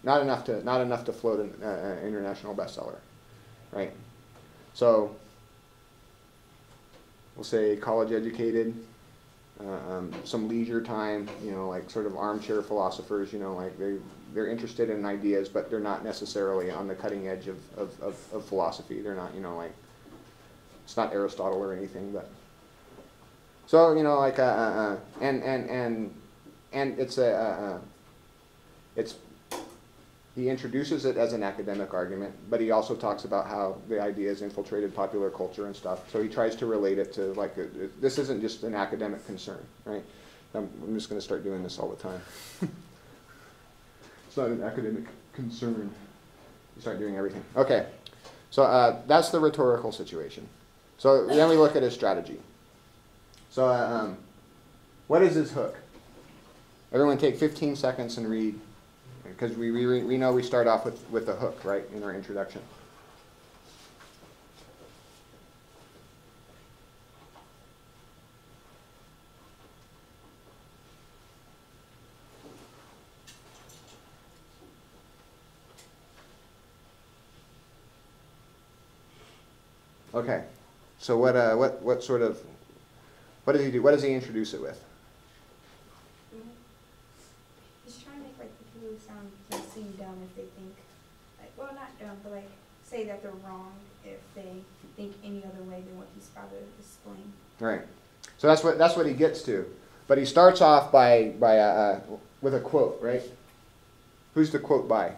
Not enough to float an international bestseller, right? So we'll say college educated, some leisure time, you know, like sort of armchair philosophers, you know, like they're interested in ideas, but they're not necessarily on the cutting edge of philosophy. They're not, you know, like, it's not Aristotle or anything, but so, you know, like and it's he introduces it as an academic argument, but he also talks about how the ideas infiltrated popular culture and stuff. So he tries to relate it to, like, this isn't just an academic concern, right? I'm just going to start doing this all the time. It's not an academic concern. You start doing everything. Okay, so that's the rhetorical situation. So then we look at his strategy. So what is his hook? Everyone take 15 seconds and read. Because we know we start off with a hook, right, in our introduction. Okay, so what does he do? What does he introduce it with? He's trying to make like the people who seem dumb if they think, like, well, not dumb, but like say that they're wrong if they think any other way than what he's about to explain. Right. So that's what he gets to, but he starts off by with a quote, right? Who's the quote by?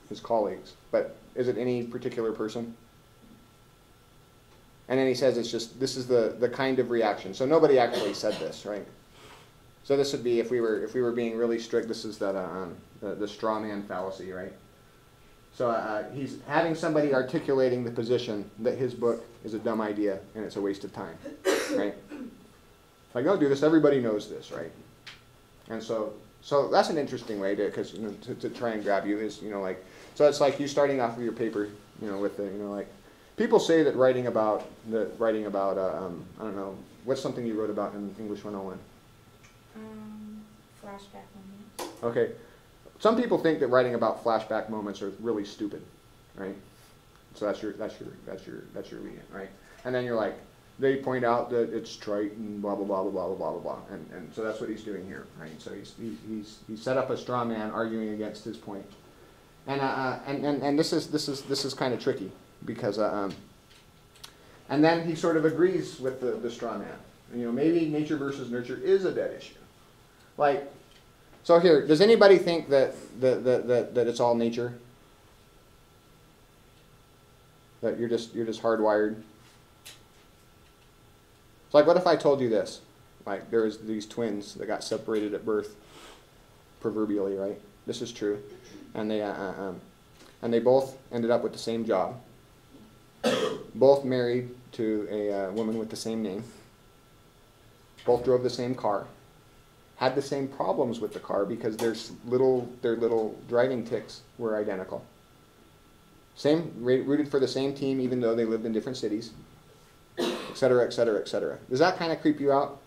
His colleagues. But is it any particular person? And then he says it's just, this is the kind of reaction. So nobody actually said this, right? So this would be, if we were being really strict, this is the straw man fallacy, right? So he's having somebody articulating the position that his book is a dumb idea and it's a waste of time, right? Like, don't do this. Everybody knows this, right? And so that's an interesting way to try and grab you is, you know, like, so it's like you starting off with your paper, you know, with the, you know, like, people say that writing about I don't know, what's something you wrote about in English 101? Flashback moments. Okay. Some people think that writing about flashback moments are really stupid, right? So that's your reading, right? And then you're like, they point out that it's trite and blah blah blah blah blah blah blah blah, and so that's what he's doing here, right? So he's set up a straw man arguing against his point, and this is kind of tricky because and then he sort of agrees with the straw man. You know, maybe nature versus nurture is a dead issue, like. So here, does anybody think that it's all nature? That you're just hardwired? It's like, what if I told you this? Like, there was these twins that got separated at birth, proverbially, right? This is true, and they both ended up with the same job, both married to a woman with the same name, both drove the same car. Had the same problems with the car because their little driving tics were identical. Same, rooted for the same team even though they lived in different cities, et cetera, et cetera, et cetera. Does that kind of creep you out?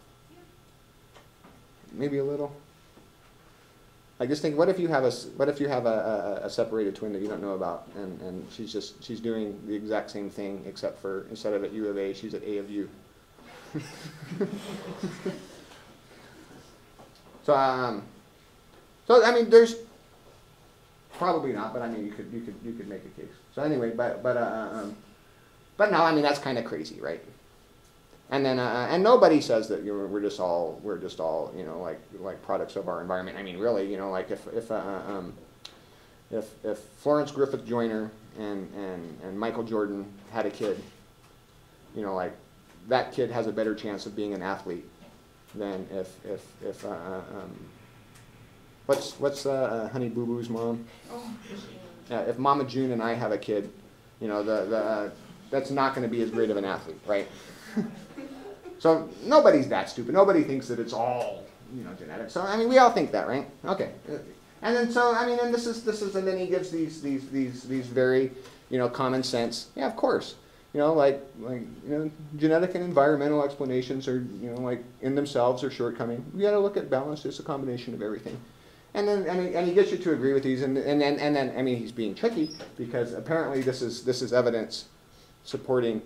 Maybe a little. Like, just think, what if you have a separated twin that you don't know about, and she's doing the exact same thing except for instead of at U of A, she's at A of U. So I mean, Probably not, but I mean, you could make a case. So anyway, but no, I mean that's kind of crazy, right? And then and nobody says that we're just all like products of our environment. I mean, really, like if Florence Griffith Joyner and Michael Jordan had a kid, like that kid has a better chance of being an athlete than if what's Honey Boo Boo's mom? If Mama June and I have a kid, that's not going to be as great of an athlete, right? So nobody's that stupid. Nobody thinks that it's all genetic. So I mean, we all think that, right? Okay. And then so I mean, and this is, and then he gives these very common sense. Yeah, of course. Genetic and environmental explanations are like in themselves are shortcoming. We got to look at balance as a combination of everything. And then and he gets you to agree with these, and then I mean he's being tricky because apparently this is evidence supporting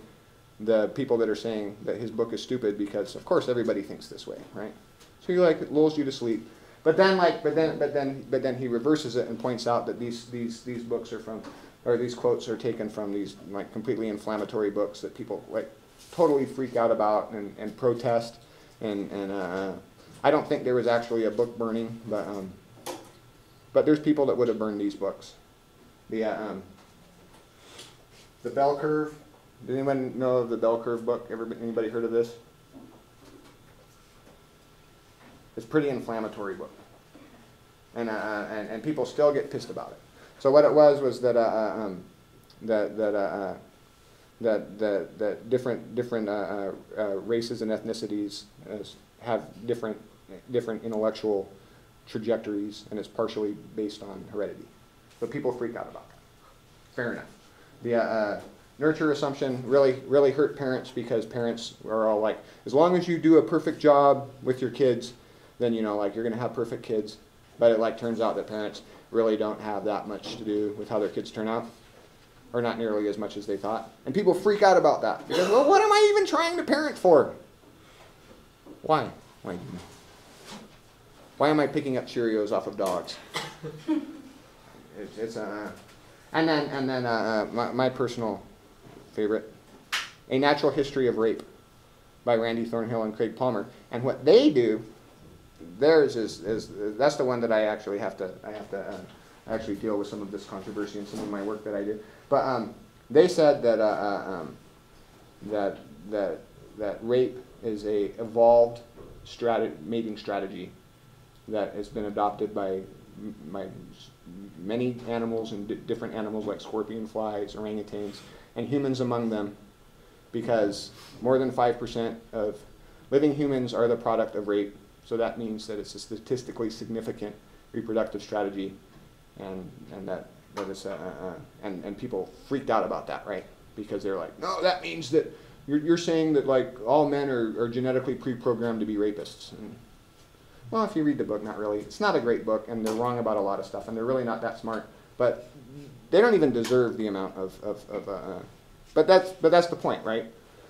the people that are saying that his book is stupid because of course everybody thinks this way, right? So he it lulls you to sleep, but then he reverses it and points out that these books are from, or these quotes are taken from these like completely inflammatory books that people like totally freak out about and protest and I don't think there was actually a book burning, but there's people that would have burned these books. The Bell Curve. Did anyone know of the Bell Curve book? Anybody heard of this? It's a pretty inflammatory book, and people still get pissed about it. So what it was that different races and ethnicities have different intellectual trajectories, and it's partially based on heredity. But people freak out about that. Fair enough. The nurture assumption really hurt parents because parents are all like, as long as you do a perfect job with your kids, then like you're going to have perfect kids. But it turns out that parents really don't have that much to do with how their kids turn out, or not nearly as much as they thought. And people freak out about that because, well, what am I even trying to parent for? Why? Why am I picking up Cheerios off of dogs? And then my personal favorite, A Natural History of Rape by Randy Thornhill and Craig Palmer. And what they do, theirs is that's the one that I actually have to actually deal with some of this controversy in some of my work that I do. But they said that rape is a evolved mating strategy that has been adopted by many animals and different animals like scorpion flies, orangutans, and humans among them, because more than 5% of living humans are the product of rape. So that means that it's a statistically significant reproductive strategy, and that is and people freaked out about that, right? Because they're like, no, that means that you're saying that like all men are genetically pre-programmed to be rapists. And, well, if you read the book, not really. It's not a great book, and they're wrong about a lot of stuff, and they're really not that smart. But they don't even deserve the amount but that's the point, right?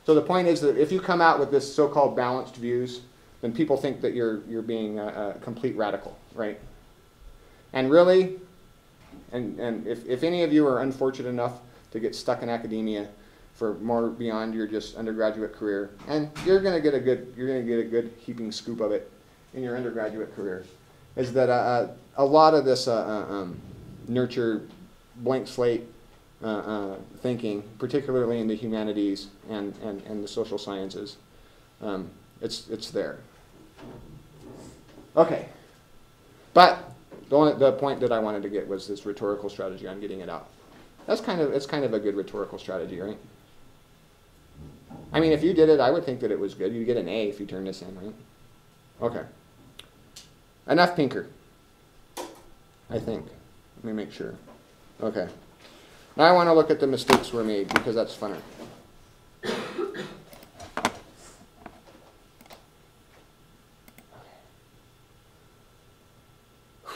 So the point is that if you come out with this so-called balanced views, then people think that you're being a complete radical, right? And really, and if any of you are unfortunate enough to get stuck in academia for more beyond your just undergraduate career, and you're going to get a good heaping scoop of it in your undergraduate career, is that a lot of this nurture blank slate thinking, particularly in the humanities and the social sciences, it's there. Okay, but the point that I wanted to get was this rhetorical strategy on getting it out. It's kind of a good rhetorical strategy, right? I mean, if you did it, I would think that it was good. You'd get an A if you turn this in, right? Okay. Enough Pinker, I think. Let me make sure. Okay. Now I want to look at the mistakes were made because that's funner.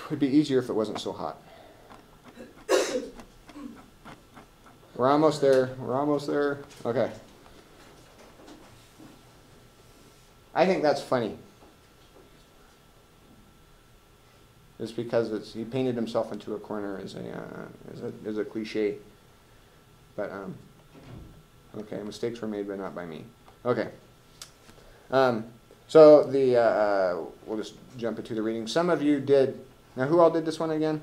It'd be easier if it wasn't so hot. We're almost there. We're almost there. Okay. I think that's funny. Just because he painted himself into a corner as a cliche. But okay, mistakes were made, but not by me. Okay. So we'll just jump into the reading. Some of you did. Now, who all did this one again?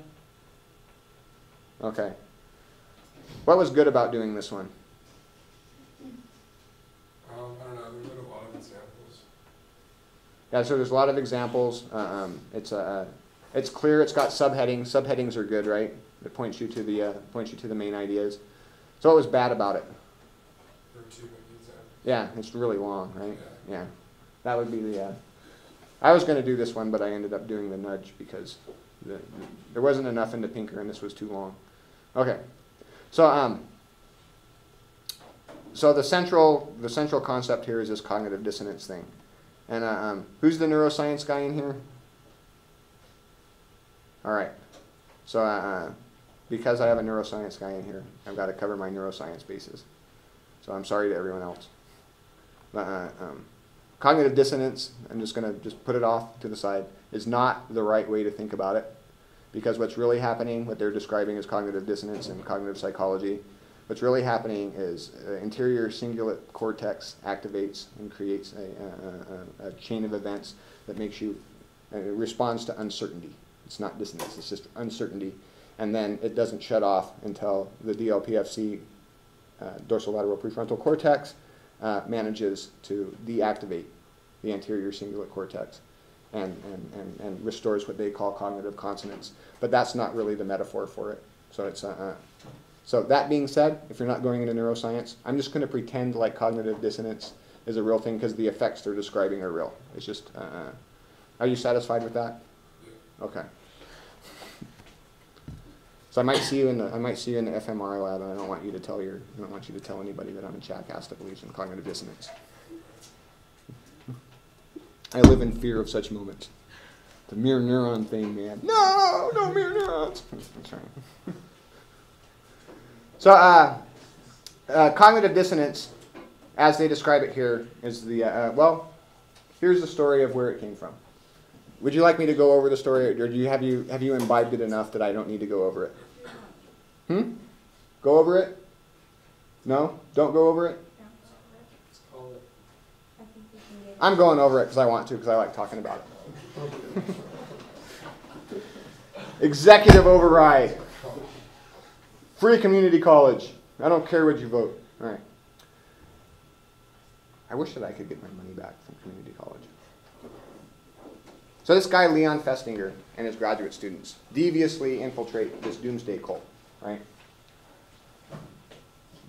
Okay. What was good about doing this one? I don't know. There's been a lot of examples. Yeah, so there's a lot of examples. It's clear. It's got subheadings. Subheadings are good, right? It points you to the main ideas. So what was bad about it? There are too many examples. Yeah, it's really long, right? Yeah. Yeah. That would be the. I was going to do this one, but I ended up doing the nudge because there wasn't enough in the Pinker, and this was too long. Okay. So the central concept here is this cognitive dissonance thing, and who's the neuroscience guy in here? All right. So because I have a neuroscience guy in here, I've got to cover my neuroscience bases. So I'm sorry to everyone else. But cognitive dissonance, I'm just going to put it off to the side, is not the right way to think about it. Because what's really happening, what they're describing as cognitive dissonance in cognitive psychology, what's really happening is anterior cingulate cortex activates and creates a chain of events that makes you, responds to uncertainty. It's not dissonance, it's just uncertainty. And then it doesn't shut off until the DLPFC, dorsolateral prefrontal cortex, manages to deactivate the anterior cingulate cortex and restores what they call cognitive consonance. But that's not really the metaphor for it. So it's so that being said, if you're not going into neuroscience, I'm just going to pretend like cognitive dissonance is a real thing because the effects they're describing are real. It's just, are you satisfied with that? Okay. So I might see you in the fMRI lab, and I don't want you to tell anybody that I'm a jackass that believes in cognitive dissonance. I live in fear of such moments. The mirror neuron thing, man. No mirror neurons. That's right. So cognitive dissonance, as they describe it here, is the here's the story of where it came from. Would you like me to go over the story, or have you imbibed it enough that I don't need to go over it? Go over it? No? Don't go over it? Let's call it. I think we can get it. I'm going over it because I want to, because I like talking about it. Executive override. Free community college. I don't care what you vote. All right. I wish that I could get my money back from community college. So this guy, Leon Festinger, and his graduate students deviously infiltrate this doomsday cult, right? Am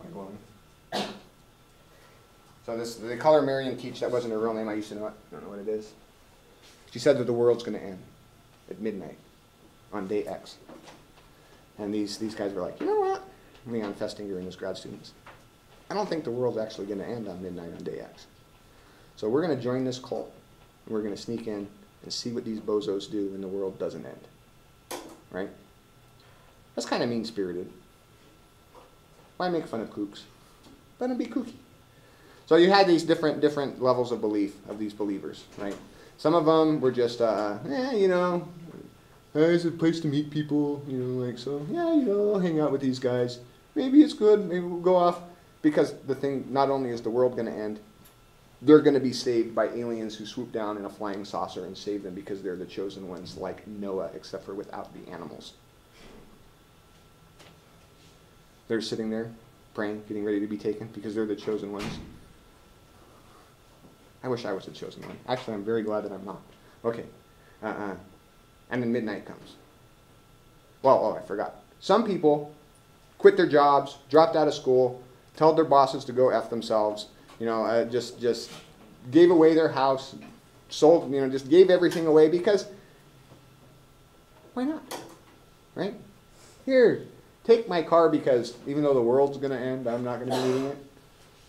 I glowing? So they call her Marion Teach. That wasn't her real name. I used to know it. I don't know what it is. She said that the world's going to end at midnight on day X. And these guys were like, you know what? Leon Festinger and his grad students. I don't think the world's actually going to end on midnight on day X. So we're going to join this cult. And we're going to sneak in and see what these bozos do when the world doesn't end. Right? That's kind of mean-spirited. Why make fun of kooks? Let them be kooky. So you had these different levels of belief of these believers, right? Some of them were just, it's a place to meet people, so, I'll hang out with these guys. Maybe it's good, maybe we'll go off. Because the thing, not only is the world going to end, they're going to be saved by aliens who swoop down in a flying saucer and save them because they're the chosen ones, like Noah, except for without the animals. They're sitting there, praying, getting ready to be taken because they're the chosen ones. I wish I was the chosen one. Actually, I'm very glad that I'm not. Okay. And then midnight comes. I forgot. Some people quit their jobs, dropped out of school, told their bosses to go F themselves, just gave away their house, sold, just gave everything away because why not? Right? Here, take my car because even though the world's going to end, I'm not going to be needing it.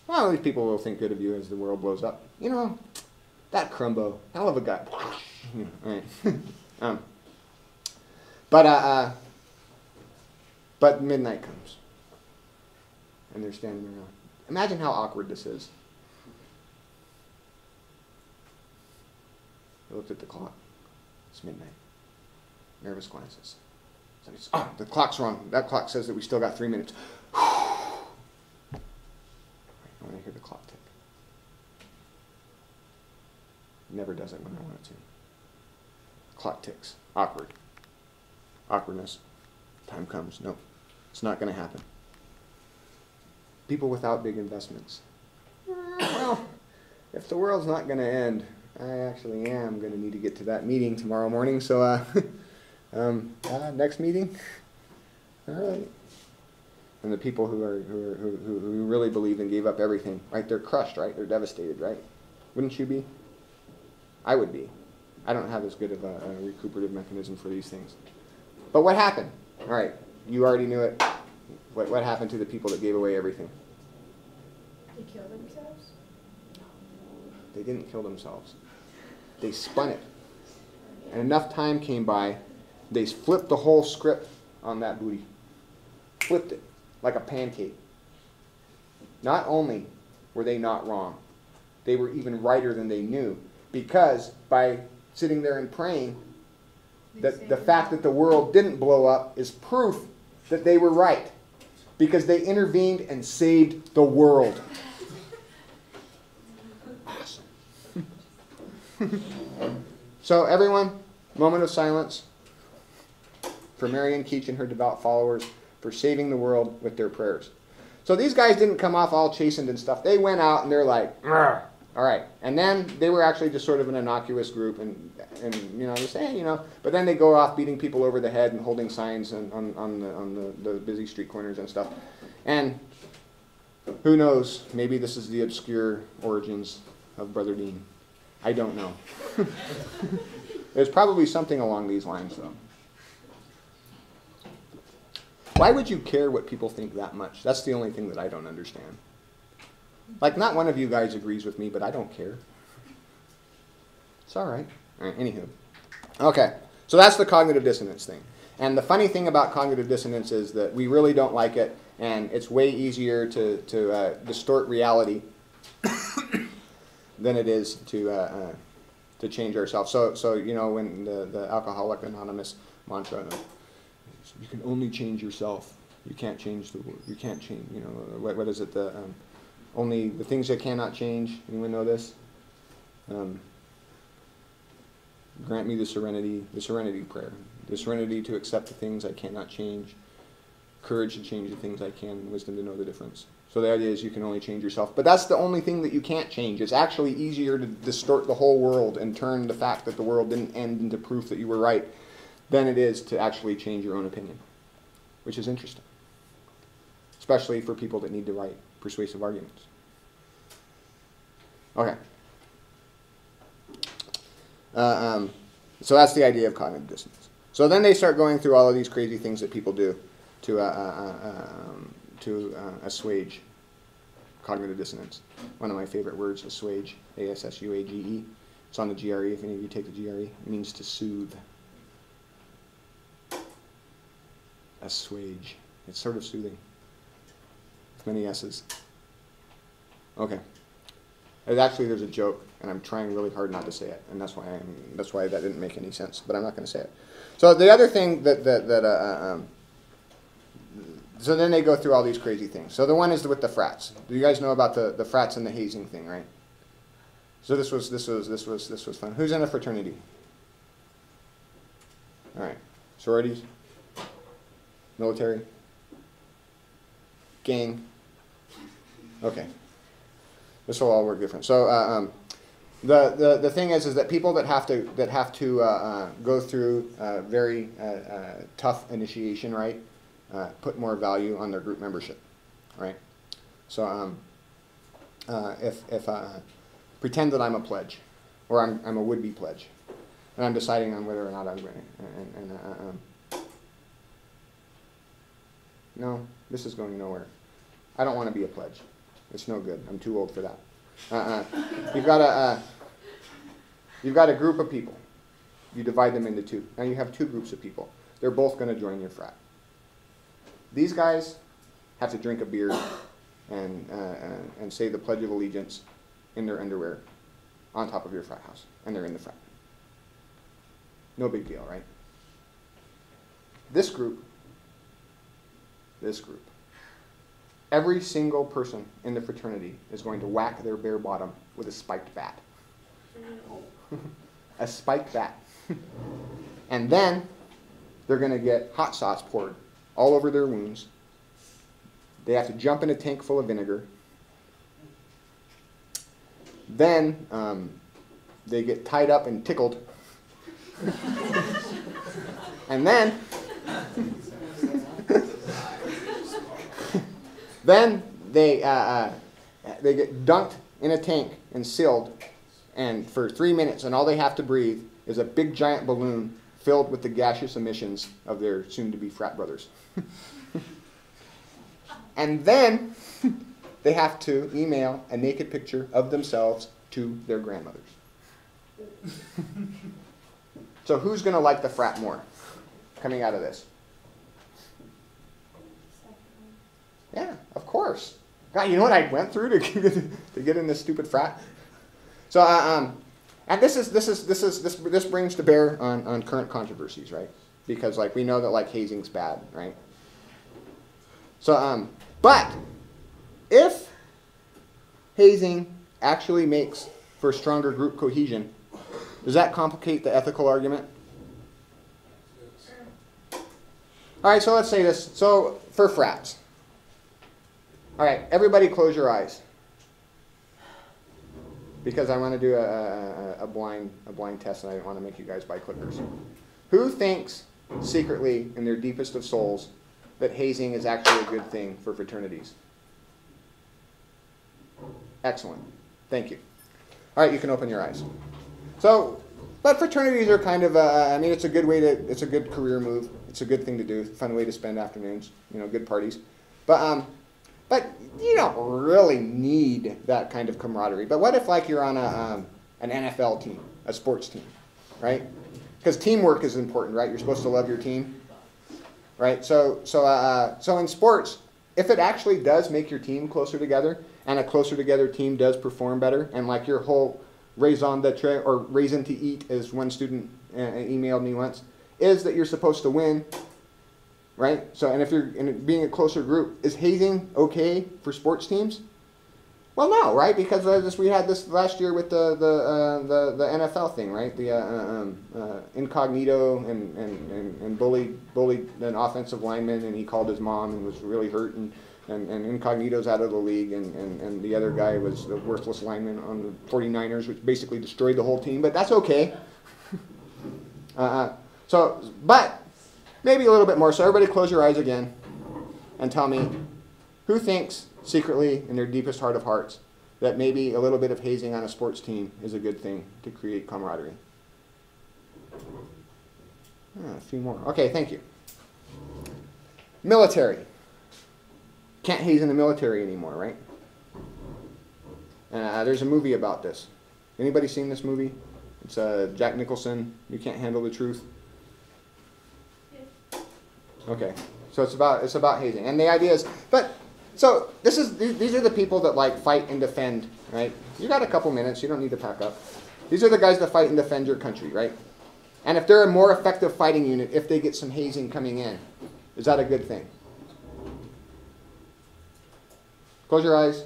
Well, these people will think good of you as the world blows up. That Crumbo, hell of a guy. Right. But midnight comes. And they're standing around. Imagine how awkward this is. I looked at the clock. It's midnight. Nervous glances. Oh, the clock's wrong. That clock says that we still got 3 minutes. I want to hear the clock tick. It never does it when I want it to. Clock ticks. Awkward. Awkwardness. Time comes. No, it's not going to happen. People without big investments. Well, if the world's not going to end, I actually am going to need to get to that meeting tomorrow morning. So, next meeting. All right. And the people who really believe and gave up everything, right? They're crushed, right? They're devastated, right? Wouldn't you be? I would be. I don't have as good of a recuperative mechanism for these things. But what happened? All right, you already knew it. What happened to the people that gave away everything? They kill themselves? They didn't kill themselves. They spun it. And enough time came by, they flipped the whole script on that booty. Flipped it like a pancake. Not only were they not wrong, they were even righter than they knew. Because by sitting there and praying, the fact that the world didn't blow up is proof that they were right. Because they intervened and saved the world. Awesome. So everyone, moment of silence for Marian Keach and her devout followers for saving the world with their prayers. So these guys didn't come off all chastened and stuff. They went out and they're like, "Argh." All right. And then they were actually just sort of an innocuous group and they say, but then they go off beating people over the head and holding signs on the busy street corners and stuff. And who knows, maybe this is the obscure origins of Brother Dean. I don't know. There's probably something along these lines, though. Why would you care what people think that much? That's the only thing that I don't understand. Like, not one of you guys agrees with me, but I don't care. It's all right. All right, anywho. Okay, so that's the cognitive dissonance thing. And the funny thing about cognitive dissonance is that we really don't like it, and it's way easier to distort reality than it is to change ourselves. So when the Alcoholic Anonymous mantra, you can only change yourself. You can't change the world. You can't change. What is it? Only the things that cannot change. Anyone know this? Grant me the serenity prayer. The serenity to accept the things I cannot change. Courage to change the things I can. Wisdom to know the difference. So the idea is you can only change yourself. But that's the only thing that you can't change. It's actually easier to distort the whole world and turn the fact that the world didn't end into proof that you were right than it is to actually change your own opinion. Which is interesting. Especially for people that need to write persuasive arguments. Okay. So that's the idea of cognitive dissonance. So then they start going through all of these crazy things that people do to assuage cognitive dissonance. One of my favorite words, assuage, A-S-S-U-A-G-E. It's on the GRE, if any of you take the GRE. It means to soothe. Assuage. It's sort of soothing. With many S's. Okay. Actually, there's a joke, and I'm trying really hard not to say it, and that's why that didn't make any sense. But I'm not going to say it. So the other thing so then they go through all these crazy things. So the one is with the frats. Do you guys know about the frats and the hazing thing, right? So this was fun. Who's in a fraternity? All right, sororities, military, gang. Okay. This will all work different. So the thing is that people that have to go through very tough initiation, right, put more value on their group membership, right? So if pretend that I'm a pledge, or I'm a would-be pledge, and I'm deciding on whether or not I'm going to. No, this is going nowhere. I don't want to be a pledge. It's no good. I'm too old for that. You've got a group of people. You divide them into two. Now you have two groups of people. They're both going to join your frat. These guys have to drink a beer and say the Pledge of Allegiance in their underwear on top of your frat house, and they're in the frat. No big deal, right? this group, every single person in the fraternity is going to whack their bare bottom with a spiked bat. A spiked bat. And then they're going to get hot sauce poured all over their wounds. They have to jump in a tank full of vinegar. Then they get tied up and tickled. And then they get dunked in a tank and sealed, and for 3 minutes, and all they have to breathe is a big giant balloon filled with the gaseous emissions of their soon-to-be frat brothers. And then they have to email a naked picture of themselves to their grandmothers. So who's going to like the frat more coming out of this? Yeah, of course. God, you know what I went through to get in this stupid frat? So, and this brings to bear on current controversies, right? Because like we know that like hazing's bad, right? So, but if hazing actually makes for stronger group cohesion, does that complicate the ethical argument? Yes. All right, so let's say this. So for frats. All right, everybody close your eyes. Because I want to do a blind test and I don't want to make you guys buy clickers. Who thinks secretly in their deepest of souls that hazing is actually a good thing for fraternities? Excellent. Thank you. All right, you can open your eyes. So, but fraternities are kind of, I mean, it's a good way to, it's a good career move. It's a good thing to do. Fun way to spend afternoons. You know, good parties. But you don't really need that kind of camaraderie. But what if, like, you're on an NFL team, a sports team, right? Because teamwork is important, right? You're supposed to love your team, right? So in sports, if it actually does make your team closer together, and a closer together team does perform better, and like your whole raison d'etre or raison to eat, as one student emailed me once, is that you're supposed to win. Right? So, and if you're being a closer group, is hazing okay for sports teams? Well, no, right? Because we had this last year with the NFL thing, right? The incognito and bullied an offensive lineman, and he called his mom and was really hurt, and incognito's out of the league, and the other guy was the worthless lineman on the 49ers, which basically destroyed the whole team. But that's okay. But maybe a little bit more. So everybody close your eyes again and tell me who thinks secretly in their deepest heart of hearts that maybe a little bit of hazing on a sports team is a good thing to create camaraderie. A few more. Okay, thank you. Military. Can't haze in the military anymore, right? There's a movie about this. Anybody seen this movie? It's Jack Nicholson, You Can't Handle the Truth. Okay, so it's about hazing, and the idea is, so these are the people that like fight and defend, right? You got a couple minutes, you don't need to pack up. These are the guys that fight and defend your country, right? And if they're a more effective fighting unit, if they get some hazing coming in, is that a good thing? Close your eyes.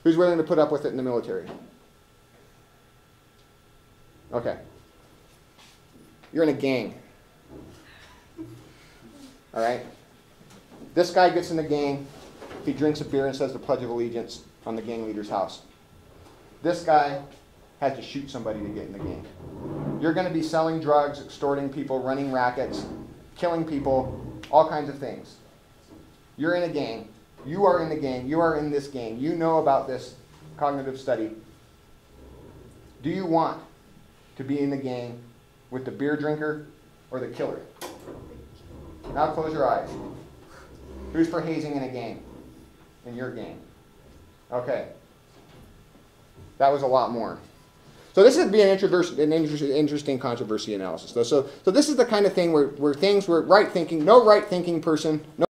Who's willing to put up with it in the military? Okay. You're in a gang. All right? This guy gets in the gang. He drinks a beer and says the Pledge of Allegiance on the gang leader's house. This guy had to shoot somebody to get in the gang. You're going to be selling drugs, extorting people, running rackets, killing people, all kinds of things. You're in a gang. You are in the gang. You are in this gang. You know about this cognitive study. Do you want to be in the gang with the beer drinker or the killer? Now close your eyes. Who's for hazing in a gang? In your gang. Okay. That was a lot more. So this would be an interesting controversy analysis. So this is the kind of thing where things were right thinking, no right thinking person, no